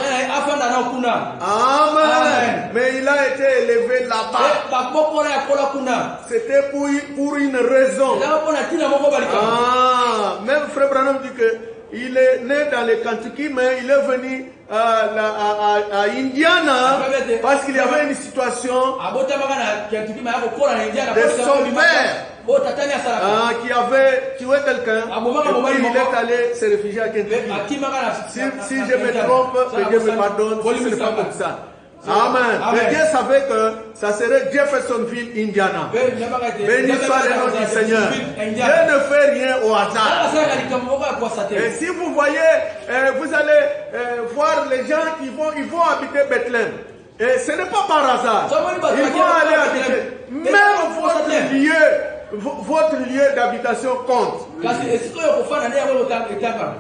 Amen. Mais il a été élevé là-bas. C'était pour une raison. Même Frère Branham dit que il est né dans le Kentucky, mais il est venu à Indiana parce qu'il y avait une situation de son père qui avait tué quelqu'un et puis il est allé se réfugier à Kentucky. Si je me trompe, que Dieu me pardonne, si ce n'est pas comme ça. Amen. Mais Dieu savait que ça serait Jeffersonville, Indiana. Béni soit le nom du Seigneur. Dieu ne fait rien au hasard. Et si vous voyez, vous allez voir les gens qui vont habiter Bethléem. Et ce n'est pas par hasard. Ils vont aller habiter. Même votre lieu d'habitation compte.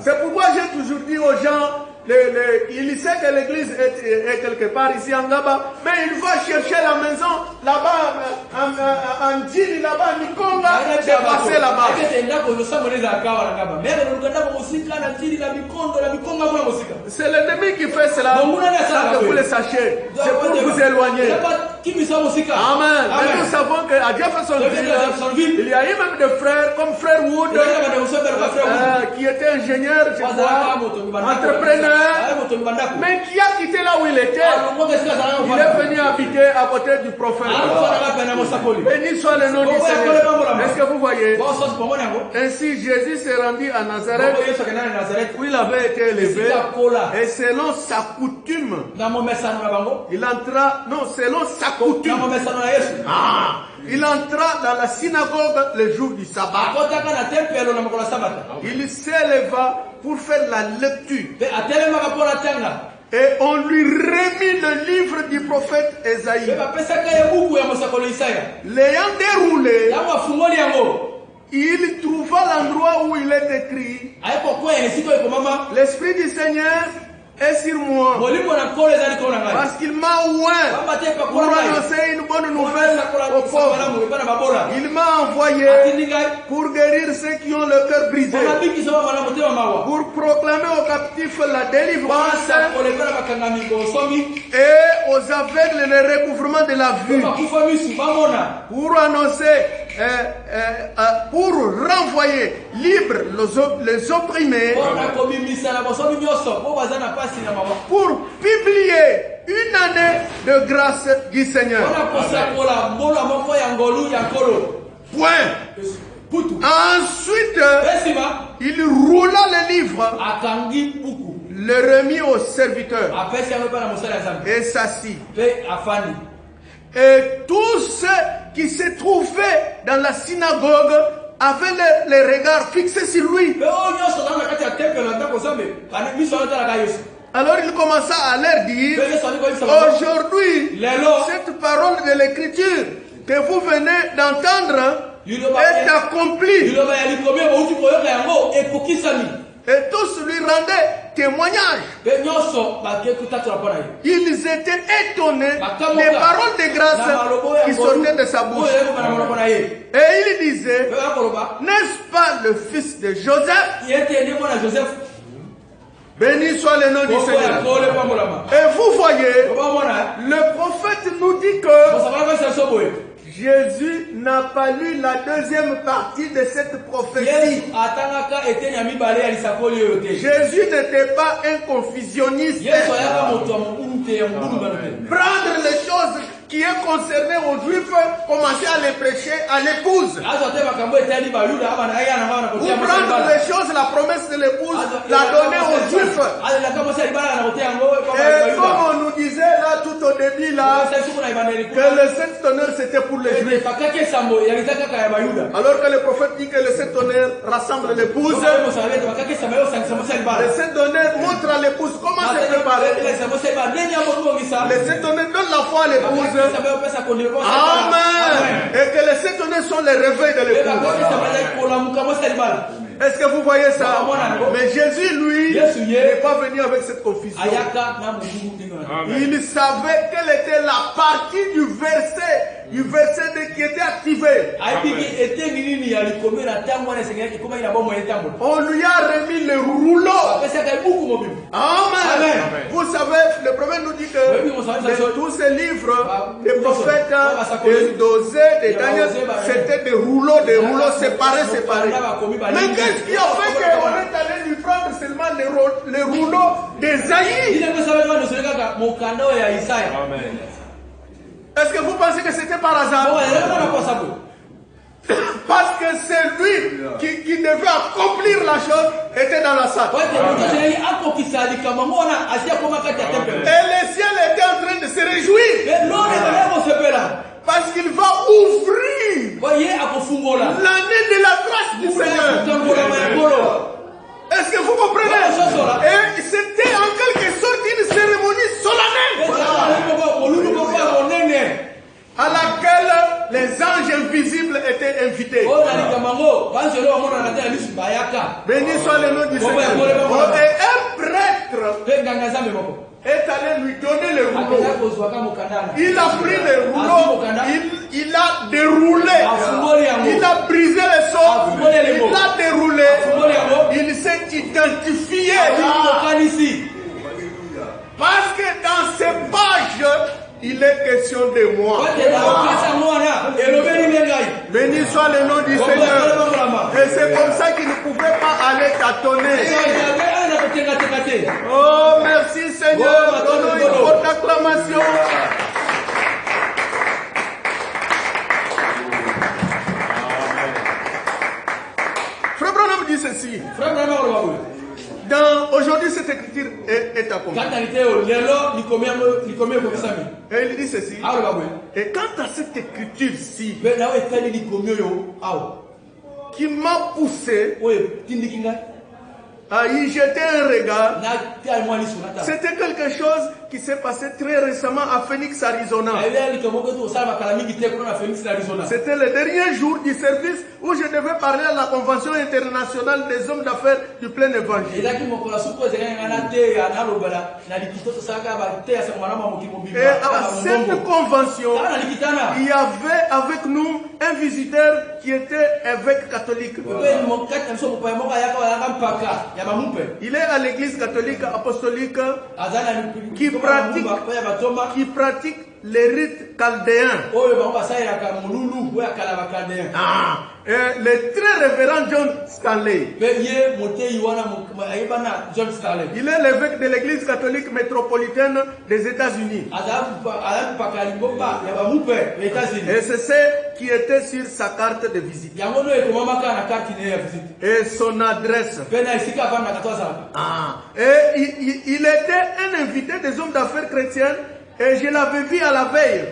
C'est pourquoi j'ai toujours dit aux gens, il sait que l'église est quelque part ici en Gaba, mais il va chercher la maison là-bas, en Djili, là-bas, en Nikonga, et passer là-bas. C'est l'ennemi qui fait cela, sans que vous le sachiez. C'est pour vous éloigner. Amen. Mais nous savons qu'à Jeffersonville, il y a eu même des frères comme frère Wood qui était ingénieur, je crois, entrepreneur, mais qui a quitté là où il était. Il est venu habiter à côté du prophète. Béni soit le nom du Seigneur. Est-ce que vous voyez? Ainsi, Jésus s'est rendu à Nazareth où il avait été élevé. Et selon sa coutume, il entra, non, selon sa coutume, il entra dans la synagogue le jour du sabbat. Il s'éleva pour faire la lecture. Et on lui remit le livre du prophète Ésaïe. L'ayant déroulé, il trouva l'endroit où il est écrit: l'Esprit du Seigneur est sur moi, parce qu'il m'a oint pour annoncer une bonne nouvelle aux pauvres. Il m'a envoyé pour guérir ceux qui ont le cœur brisé, pour proclamer aux captifs la délivrance et aux aveugles le recouvrement de la vue, pour annoncer, pour renvoyer libres les opprimés, pour publier une année de grâce du Seigneur. Point. Ensuite, il roula le livre, le remit au serviteur et s'assit. Et tous ceux qui se trouvaient dans la synagogue avaient les regards fixés sur lui. Alors il commença à leur dire: aujourd'hui, cette parole de l'écriture que vous venez d'entendre est accomplie. Et tous lui rendaient témoignage. Ils étaient étonnés des paroles de grâce qui sortaient de sa bouche. Et il disait: n'est-ce pas le fils de Joseph? Béni soit le nom du Seigneur. Et vous voyez, le prophète nous dit que Jésus n'a pas lu la deuxième partie de cette prophétie. Jésus n'était pas un confusionniste. Prendre les choses qui est concerné aux Juifs, commencer à les prêcher à l'épouse. Ou prendre les choses, la promesse de l'épouse, la donner aux Juifs. Et comme on nous disait là tout au début là, que le sept tonnerres c'était pour les Juifs. Alors que le prophète dit que le sept tonnerres rassemble l'épouse. Le sept tonnerres montre à l'épouse comment se préparer. Le sept tonnerres donne la foi à l'épouse. Amen. Et que les sept tonnerres sont les réveils de l'épouse. Est-ce que vous voyez ça? Mais Jésus, lui, n'est pas venu avec cette confusion. Il savait quelle était la partie du verset qui était activé. On lui a remis le rouleau. Amen. Vous savez, le prophète nous dit que tous ces livres, des prophètes, des Dosées, des Daniel, c'était des rouleaux séparés. Mais qu'est-ce qui a fait qu'on est allé lui prendre seulement les rouleaux d'Ésaïe? Est-ce que vous pensez que c'était par hasard? Parce que c'est lui qui devait accomplir la chose était dans la salle. Et le ciel était en train de se réjouir. Parce qu'il va ouvrir l'année de la grâce du Seigneur. Est-ce que vous comprenez? Et c'était en quelque sorte une cérémonie solennelle à laquelle les anges invisibles étaient invités. Béni soit le nom du Seigneur. Et un prêtre est allé lui donner le rouleau. Il a pris le rouleau, il a déroulé, il a brisé le sceau, il a déroulé, il s'est identifié. Parce que dans ces pages, il est question de moi. Béni soit le nom du Seigneur. Et c'est comme ça qu'il ne pouvait pas aller tâtonner. Oh, merci Seigneur. Donnons une forte acclamation. Frère Branham dit ceci. Aujourd'hui, cette écriture est accomplie. Et il dit ceci. Et quant à cette écriture-ci, qui m'a poussé à y jeter un regard, c'était quelque chose qui s'est passé très récemment à Phoenix, Arizona. C'était le dernier jour du service où je devais parler à la Convention internationale des hommes d'affaires du plein évangile. Et à cette convention, il y avait avec nous un visiteur qui était évêque catholique. Il est à l'église catholique apostolique qui pratique les rites chaldéens. Le très révérend John Stanley. Il est l'évêque de l'église catholique métropolitaine des États-Unis. Et c'est ce qui était sur sa carte de visite. Et son adresse. Et il était un invité des hommes d'affaires chrétiens. Et je l'avais vu à la veille.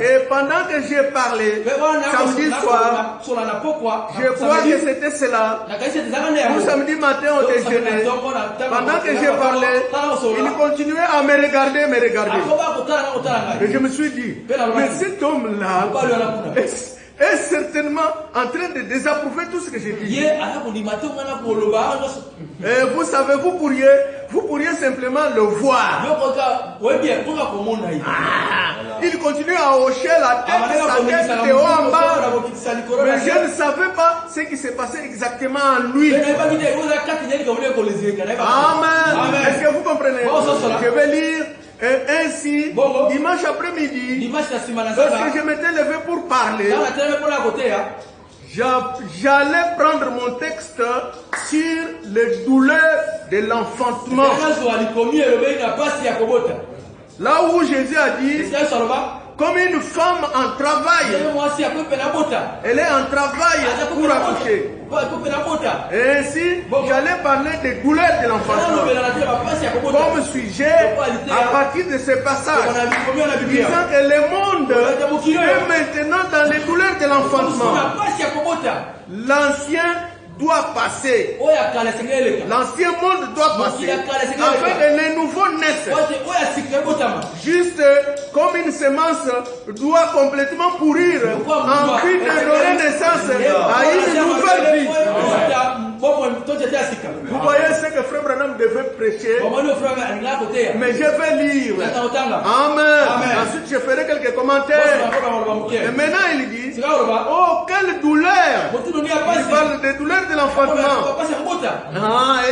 Et pendant que j'ai parlé, samedi soir, je crois que c'était cela. Ou samedi matin au déjeuner, pendant que j'ai parlé, il continuait à me regarder. Et je me suis dit, mais cet homme-là est certainement en train de désapprouver tout ce que j'ai dit. Et vous savez, vous pourriez simplement le voir. Il continue à hocher la tête, sa tête de haut en bas. Mais je ne savais pas ce qui s'est passé exactement en lui. Amen. Est-ce que vous comprenez? Je vais lire. Et ainsi, dimanche après-midi, parce que je m'étais levé pour parler, j'allais prendre mon texte sur les douleurs de l'enfantement. Là où Jésus a dit, comme une femme en travail, elle est en travail pour accoucher. Et ainsi, j'allais parler des douleurs de l'enfantement comme sujet à partir de ce passage, disant que le monde est maintenant dans les douleurs de l'enfantement. L'ancien doit passer. L'ancien monde doit passer. Afin que les nouveaux naissent. Juste comme une semence doit complètement pourrir en vue de donner naissance à une nouvelle vie. Vous voyez ce que Frère Branham devait prêcher. Mais je vais lire. Amen. Ensuite, je ferai quelques commentaires. Et maintenant, il dit, oh, quelle douleur. Il parle des douleurs de l'enfantement.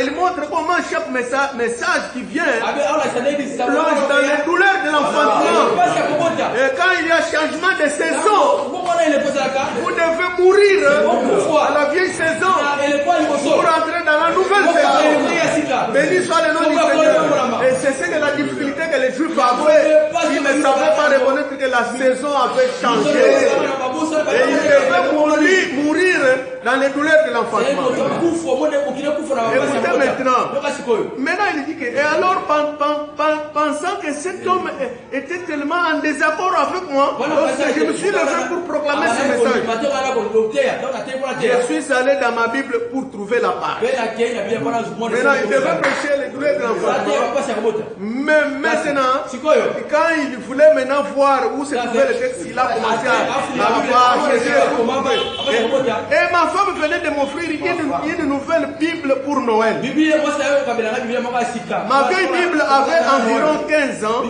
Il montre comment chaque message qui vient plonge dans les douleurs de l'enfantement. Et quand il y a changement de saison, vous devez mourir à la vieille saison pour entrer dans la nouvelle saison. Béni soit le nom du Seigneur. Et c'est ce que la difficulté que les Juifs avaient. Ils ne savaient pas reconnaître que la saison avait changé. Et ils devaient mourir dans les douleurs de l'enfantement. Écoutez maintenant, il dit que, et alors pensant que cet homme était tellement en désaccord avec moi, je me suis levé pour proclamer ce message. Je suis allé dans ma Bible pour trouver la part. Maintenant, il devait prêcher les douleurs de l'enfantement. Mais maintenant, quand il voulait maintenant voir où se trouvait le texte, il a commencé à chercher. Et ma femme venait de m'offrir une nouvelle Bible pour Noël. Ma vieille Bible avait environ environ 15 ans.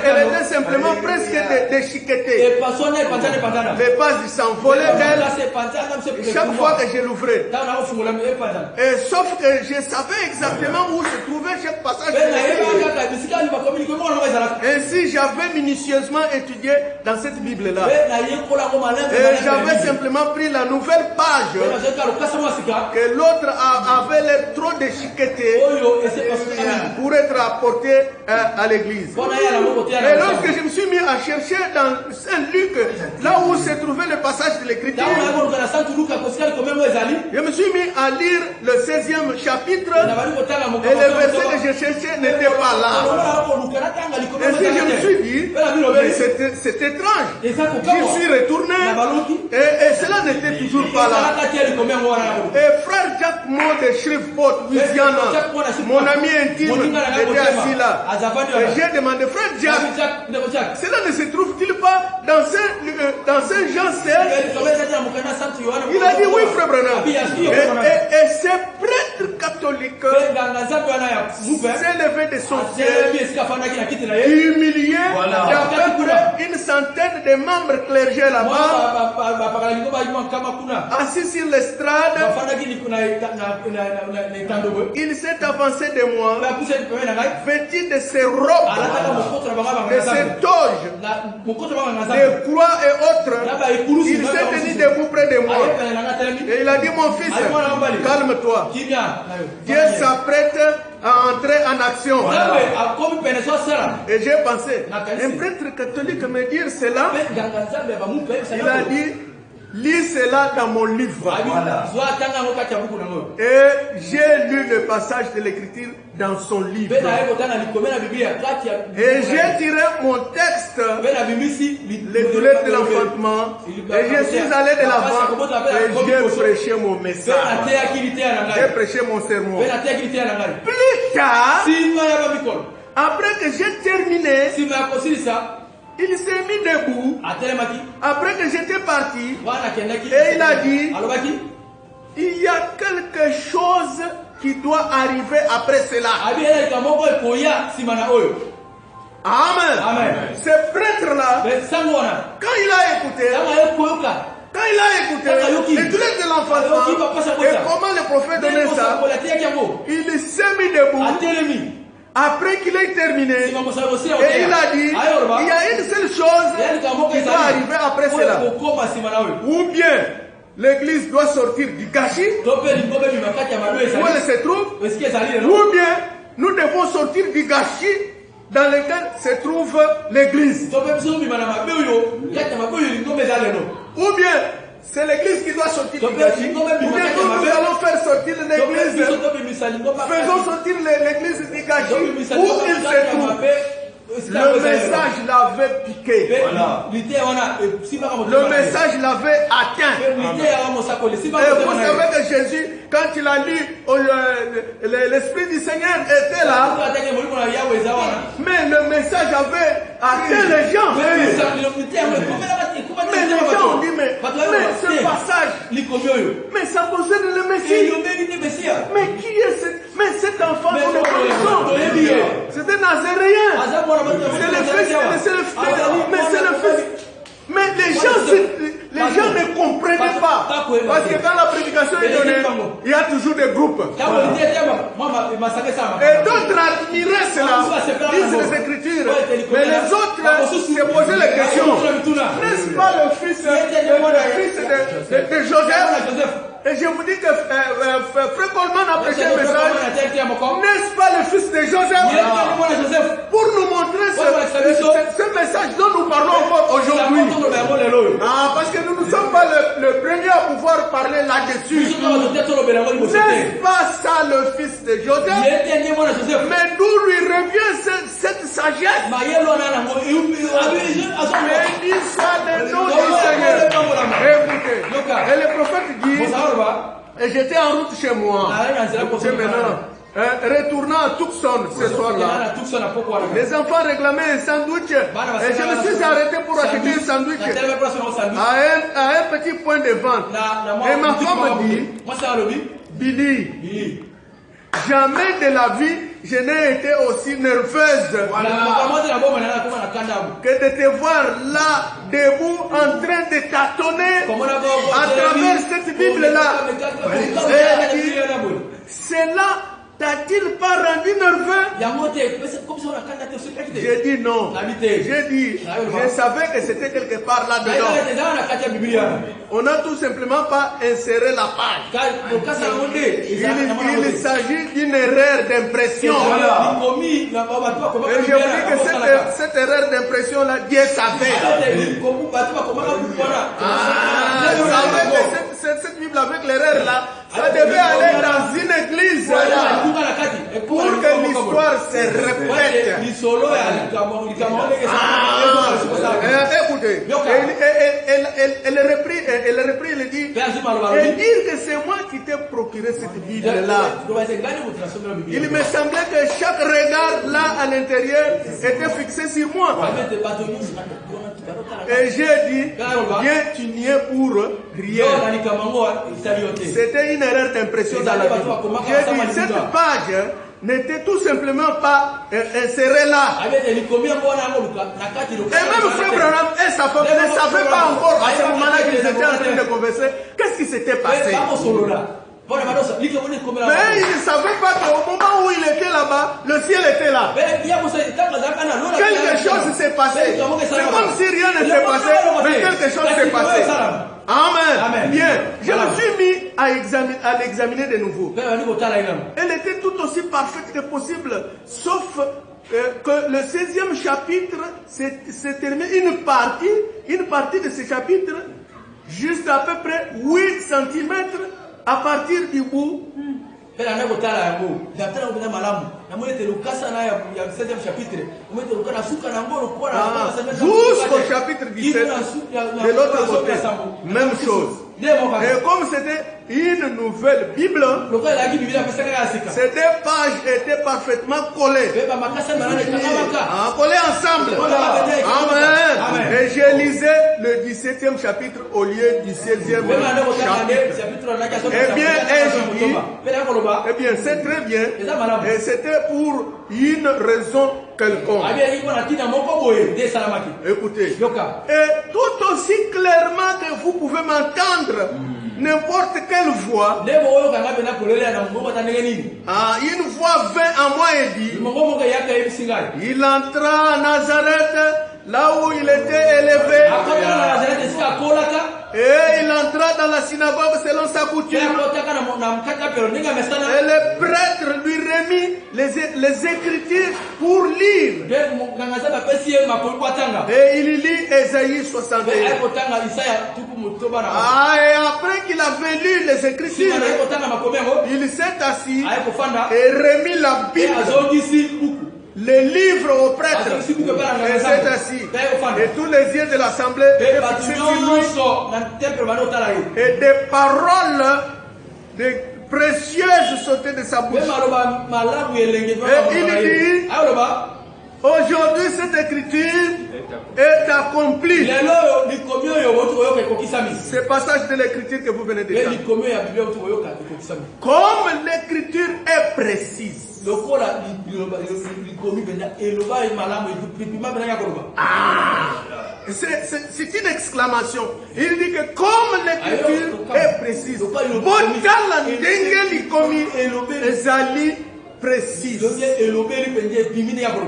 Elle était simplement presque déchiquetée. Les pages s'envolaient d'elle chaque fois que je l'ouvrais. Sauf que je savais exactement où se trouvait chaque passage. Ainsi, j'avais minutieusement étudié dans cette Bible-là. Et j'avais simplement pris la nouvelle page que l'autre avait l'air trop déchiqueté pour être apporté à l'église. Et lorsque je me suis mis à chercher dans Saint-Luc, là où se trouvait le passage de l'Écriture, je me suis mis à lire le 16e chapitre et le verset que je cherchais n'était pas là. Ainsi je me suis dit, c'est étrange. J'y suis retourné et cela n'était toujours pas là. Et frère Jacques Mo de Shreveport, Louisiana, mon ami intime, était assis là. Et j'ai demandé, frère Jacques, cela ne se trouve-t-il pas dans Saint Jean 16? Il a dit oui, frère Branham. Et ces prêtres catholiques s'est levé de son ciel, humilié d'à peu près une centaine de membres clergés là-bas, assis sur l'estrade. Il s'est avancé de moi, vêtu de ses robes, de ses toges, des croix et autres. Il s'est tenu debout près de moi. Et il a dit, mon fils, calme-toi. Dieu s'apprête à entrer en action. Et j'ai pensé, un prêtre catholique me dire cela. Il a dit, lis cela dans mon livre. Et j'ai lu le passage de l'écriture dans son livre. Et j'ai tiré mon texte, les douleurs de l'enfantement, et je suis allé de l'avant et j'ai prêché mon message. J'ai prêché mon sermon. Plus tard, après que j'ai terminé, il s'est mis debout après que j'étais parti et il a dit, il y a quelque chose qui doit arriver après cela. Amen. Ce prêtre-là, quand il a écouté, les douleurs de l'enfantement et comment le prophète donnait ça, il s'est mis debout. Après qu'il ait terminé, et il a dit, il y a une seule chose qui doit arriver après cela. Ou bien l'église doit sortir du gâchis, où elle se trouve, ou bien nous devons sortir du gâchis dans lequel se trouve l'église. Ou bien c'est l'église qui doit sortir du gâchis. Ou bien nous allons faire sortir l'église. Faisons sortir l'église du gâchis. Où il se trouve. Le message l'avait piqué. Le message l'avait atteint. Et vous savez que Jésus, quand il a lu, l'Esprit du Seigneur était là. Mais le message avait atteint les gens. Mais les gens ont dit, mais ce passage, mais ça concerne le Messie. Mais qui est cet enfant qu'on ne connaît pas? C'est un Nazaréen. C'est le fils, mais c'est le fils. Mais les gens ne comprenaient pas. Parce que quand la prédication est donnée, il y a toujours des groupes. Et d'autres admiraient cela, disent les Écritures. Mais les autres se posaient la question, n'est-ce pas le fils de Joseph? Et je vous dis que Frère Coleman a prêché un message. N'est-ce pas le fils de Joseph? Pour nous montrer ce message dont nous parlons encore aujourd'hui. Parce que nous ne sommes pas le premier à pouvoir parler là-dessus. N'est-ce pas ça le fils de Joseph? Mais d'où lui revient cette sagesse? Mais il dit ça le nom du Seigneur. Écoutez, et le prophète dit, et j'étais en route chez moi. Écoutez maintenant. Retournant à Tucson ce soir-là, les enfants réclamaient un sandwich et je me suis arrêté pour acheter un sandwich à un petit point de vente. Et ma femme me dit, Billy, jamais de la vie je n'ai été aussi nerveuse que de te voir là, debout, en train de tâtonner à travers cette Bible-là. Cela t'a-t-il pas rendu nerveux? J'ai dit non. J'ai dit, je savais que c'était quelque part là-dedans. On n'a tout simplement pas inséré la page. Il s'agit d'une erreur d'impression. Et je vous dis que cette erreur d'impression-là, Dieu savait. Cette Bible avec l'erreur-là, ça devait aller dans une église pour que l'histoire se répète. Écoutez, elle reprit, elle dit, et dire que c'est moi qui t'ai procuré cette Bible-là. Il me semblait que chaque regard là à l'intérieur était fixé sur moi. Et j'ai dit, Dieu, tu n'y es pour rien. C'était une erreur d'impression dans la Bible. J'ai dit, cette page n'était tout simplement pas insérée là. Et même Frère Branham et sa femme ne savaient pas encore à ce moment-là qu'ils étaient en train de converser. Qu'est-ce qui s'était passé? Mais il ne savait pas qu'au moment où il était là-bas, le ciel était là. Quelque chose s'est passé. C'est comme si rien ne s'est passé, mais quelque chose s'est passé. Amen. Bien. Je me suis mis à l'examiner de nouveau. Elle était tout aussi parfaite que possible, sauf que le 16e chapitre s'est terminé, une partie de ce chapitre, juste à peu près 8 cm à partir du bout. Jusqu'au chapitre 17 de l'autre côté, même chose. Et comme c'était une nouvelle Bible, ces deux pages étaient parfaitement collées. Collées ensemble. Amen. Et je lisais le 17e chapitre au lieu du 16e chapitre. Eh bien, c'est très bien. Et c'était pour une raison quelconque. Écoutez. Et tout aussi clairement que vous pouvez m'entendre, n'importe quelle voix, une voix vint à moi et dit, il entra à Nazareth, là où il était élevé, et il entra dans la synagogue selon sa coutume. Et le prêtre lui remit les écritures pour lire. Et il lit Ésaïe 61. Et après qu'il avait lu les écritures, il s'est assis et remit la Bible, les livres au prêtre. Et s'est assis. Et tous les yeux de l'assemblée étaient fixés sur lui. Et des paroles précieuses sautaient de sa bouche. Et il dit, aujourd'hui cette écriture est accomplie. Ce passage de l'écriture que vous venez de lire. Comme l'écriture est précise. C'est une exclamation. Il dit que comme l'écriture est précise, précise.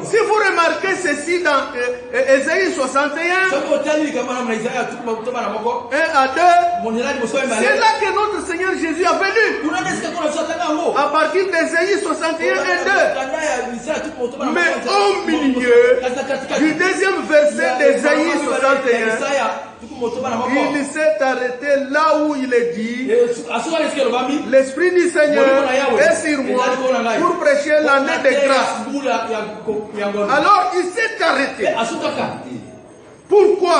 Si vous remarquez ceci dans Ésaïe 61, 1 à 2, c'est là que notre Seigneur Jésus a venu. À partir d'Ésaïe 61 et 2. Mais au milieu du deuxième verset d'Ésaïe 61, il s'est arrêté là où il est dit, l'Esprit du Seigneur est sur moi pour prêcher l'année de grâce. Alors il s'est arrêté. Pourquoi?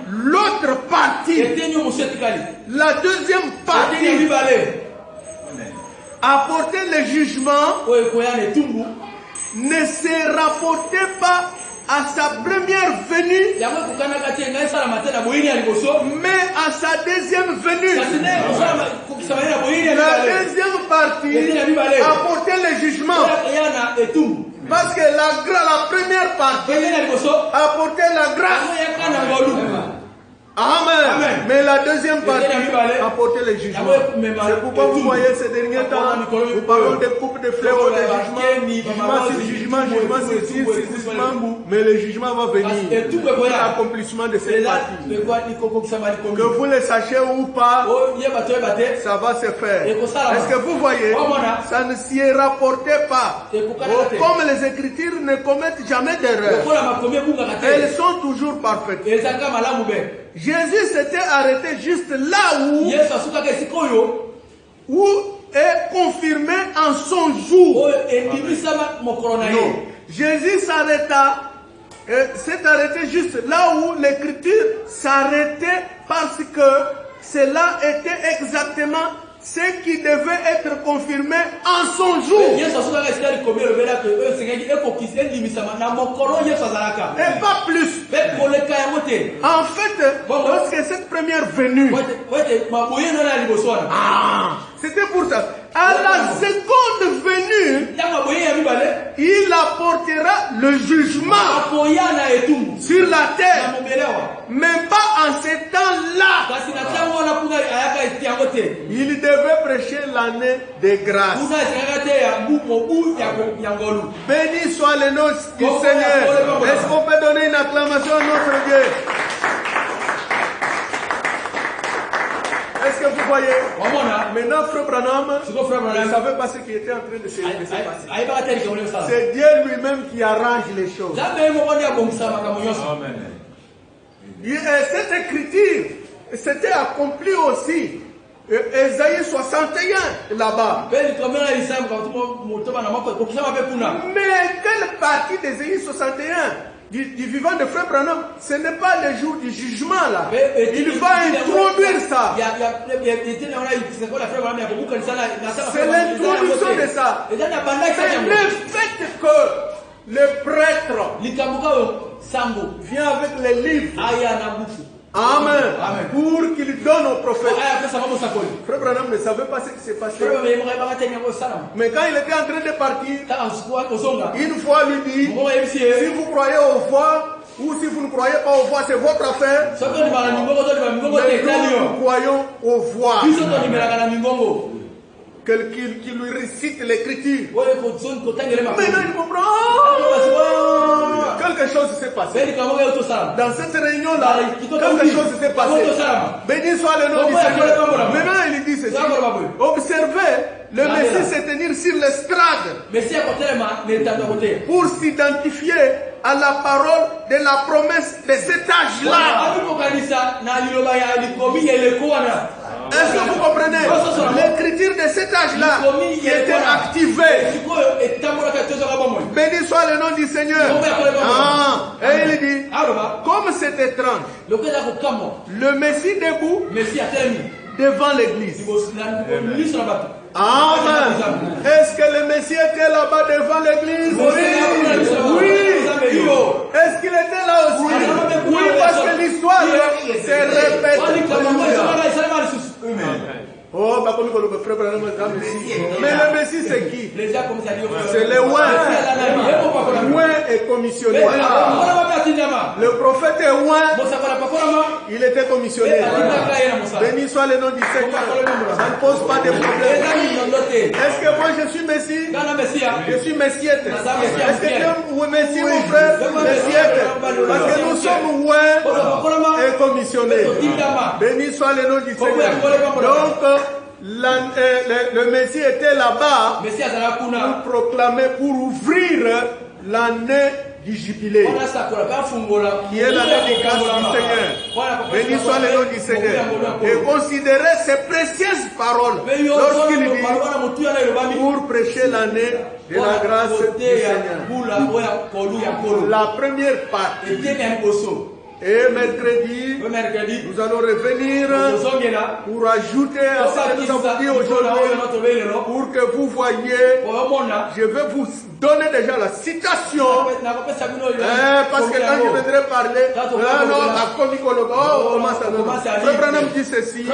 L'autre partie, la deuxième partie, apporter le jugement, ne se rapportait pas à sa première venue, mais à sa deuxième venue. La deuxième partie apportait le jugement. Parce que la première partie apportait la grâce. Amen. Mais la deuxième partie apportait le jugement. C'est pourquoi vous voyez ces derniers temps, nous parlons des coupes de fléaux, de jugement, mais le jugement va venir. L'accomplissement de cette partie. Que vous le sachiez ou pas, ça va se faire. Est-ce que vous voyez, ça ne s'y rapportait pas. Comme les Écritures ne commettent jamais d'erreur, elles sont toujours parfaites. Jésus s'était arrêté juste là où est confirmé en son jour. Non. Jésus s'est arrêté juste là où l'écriture s'arrêtait parce que cela était exactement ce qui devait être confirmé en son jour. Et pas plus. En fait, lorsque cette première venue, c'était pour ça. À la seconde venue, il apportera le jugement sur la terre. Mais pas en ces temps-là. Il devait prêcher l'année de grâce. Béni soit le nom du Seigneur. Est-ce qu'on peut donner une acclamation à notre Dieu? Est-ce que vous voyez? Maintenant, Frère Branham ne savait pas ce qui était en train de se passer. C'est Dieu lui-même qui arrange les choses. Cette écriture s'était accomplie aussi. Ésaïe 61 là-bas. Mais quelle partie d'Ésaïe 61 du vivant de Frère Branham, ce n'est pas le jour du jugement là. Il va introduire ça. C'est l'introduction de ça. C'est le fait que le prêtre vient avec les livres. Amen. Pour qu'il donne au prophète. Frère Branham ne savait pas ce qui s'est passé. Mais quand il était en train de partir, une fois lui dit, si vous croyez aux voix, ou si vous ne croyez pas aux voix, c'est votre affaire. Mais nous croyons aux voix. Qui lui récite l'écriture. Maintenant il comprend. Quelque chose s'est passé. Dans cette réunion-là, quelque chose s'est passé. Béni soit le nom du Seigneur. Maintenant il dit ceci. Observez le Messie se tenir sur l'estrade pour s'identifier à la parole de la promesse de cet âge-là. Est-ce que vous comprenez? L'écriture de cet âge-là qui était activée. Béni soit le nom du Seigneur. Et il dit, comme c'est étrange, le Messie debout devant l'église. Amen. Est-ce que le Messie était là-bas devant l'église? Oui. Est-ce qu'il était là aussi? Oui, parce que l'histoire s'est répétée. Oh, mais le Messie c'est qui? C'est le Ouin. Ouin est commissionné. Le prophète est Ouin. Il était commissionné. Béni soit le nom du Seigneur. Ça ne pose pas de problème. Est-ce que moi je suis Messie? Je suis Messiette. Est-ce que tu es Messie mon frère? Messiette. Parce que nous sommes Ouin et commissionnés. Béni soit le nom du Seigneur. Donc, le Messie était là-bas pour proclamer, pour ouvrir l'année du jubilé, qui est l'année de grâce du Seigneur. Béni soit le nom du Seigneur. Et considérez ces précieuses paroles lorsqu'il dit pour prêcher l'année de la grâce du Seigneur. La première partie Et mercredi, nous allons revenir pour ajouter à ce que nous avons dit aujourd'hui, pour que vous voyez, je vais vous donner déjà la citation, parce que quand je voudrais parler, Frère Branham dit ceci,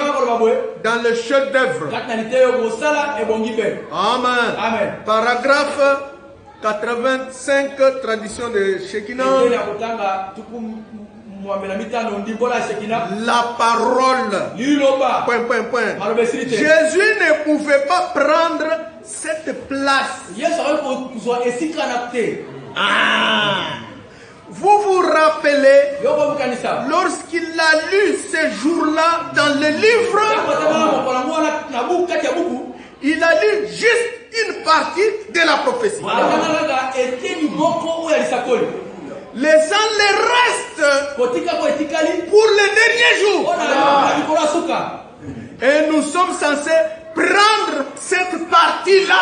dans le chef d'œuvre. Amen. Paragraphe 85, tradition de Shekinah. La parole. Jésus ne pouvait pas prendre cette place. Vous vous rappelez, lorsqu'il a lu ces jours-là dans le livre, il a lu juste une partie de la prophétie. Laissant le reste pour les derniers jours. Et nous sommes censés prendre cette partie-là.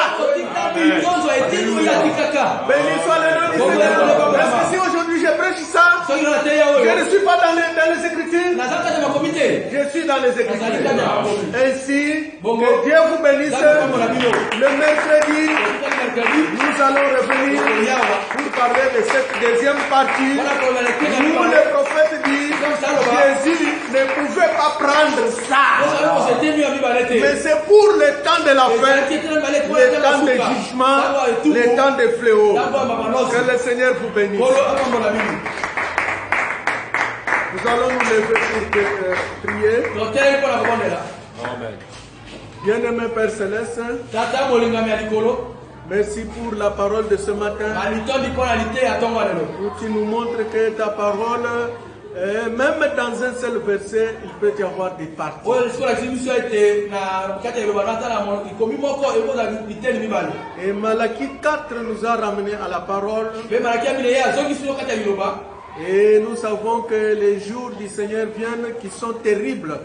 Béni soit le nom du Seigneur. Est-ce que si aujourd'hui je prêche ça, je ne suis pas dans les Écritures, je suis dans les Écritures. Ainsi, que Dieu vous bénisse. Le mercredi, nous allons revenir pour parler de cette deuxième partie où le prophète dit Jésus ne pouvait pas prendre ça. Mais c'est pour le temps de la fin, le temps de jugement, le temps de fléau. Que le Seigneur vous bénisse. Nous allons nous lever pour prier. Amen. Bien-aimé Père Céleste, merci pour la parole de ce matin. Où tu nous montres que ta parole, même dans un seul verset, il peut y avoir des parties. Et Malachie 4 nous a ramené à la parole. Et nous savons que les jours du Seigneur viennent qui sont terribles.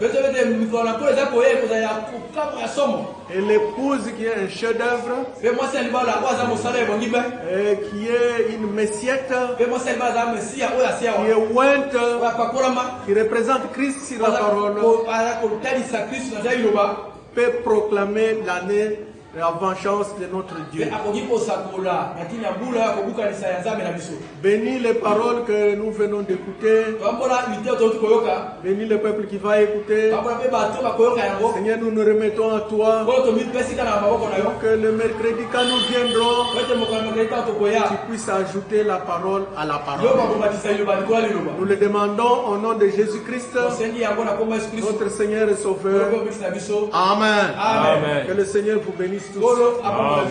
Et l'épouse qui est un chef-d'œuvre, qui est une messiette, qui est ointe, qui représente Christ sur la parole, peut proclamer l'année la vengeance de notre Dieu. Bénis les paroles que nous venons d'écouter. Bénis le peuple qui va écouter. Seigneur, nous nous remettons à toi. Pour que le mercredi, quand nous viendrons, tu puisses ajouter la parole à la parole. Nous le demandons au nom de Jésus-Christ, notre Seigneur et Sauveur. Amen. Amen. Que le Seigneur vous bénisse tous. Amen.